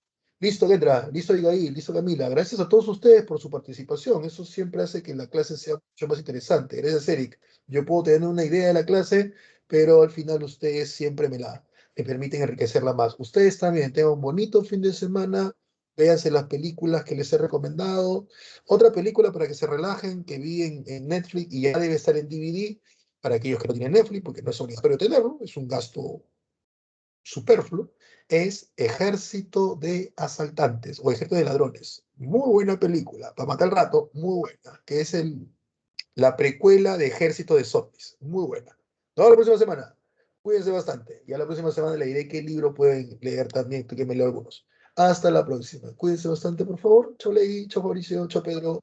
[SPEAKER 1] Listo, Kendra, listo, Igaí, listo, Camila. Gracias a todos ustedes por su participación. Eso siempre hace que la clase sea mucho más interesante. Gracias, Eric. Yo puedo tener una idea de la clase, pero al final ustedes siempre me permiten enriquecerla más. Ustedes también tengan un bonito fin de semana. Véanse las películas que les he recomendado. Otra película para que se relajen, que vi en Netflix y ya debe estar en DVD para aquellos que no tienen Netflix, porque no es obligatorio tenerlo, es un gasto superfluo, es Ejército de Asaltantes o Ejército de Ladrones. Muy buena película, para matar el rato, muy buena, que es la precuela de Ejército de Zombies. Muy buena. Nos vemos la próxima semana. Cuídense bastante. Y a la próxima semana le diré qué libro pueden leer también, que me leo algunos. Hasta la próxima. Cuídense bastante, por favor. Chau, Ley. Chau, Mauricio. Chau, Pedro.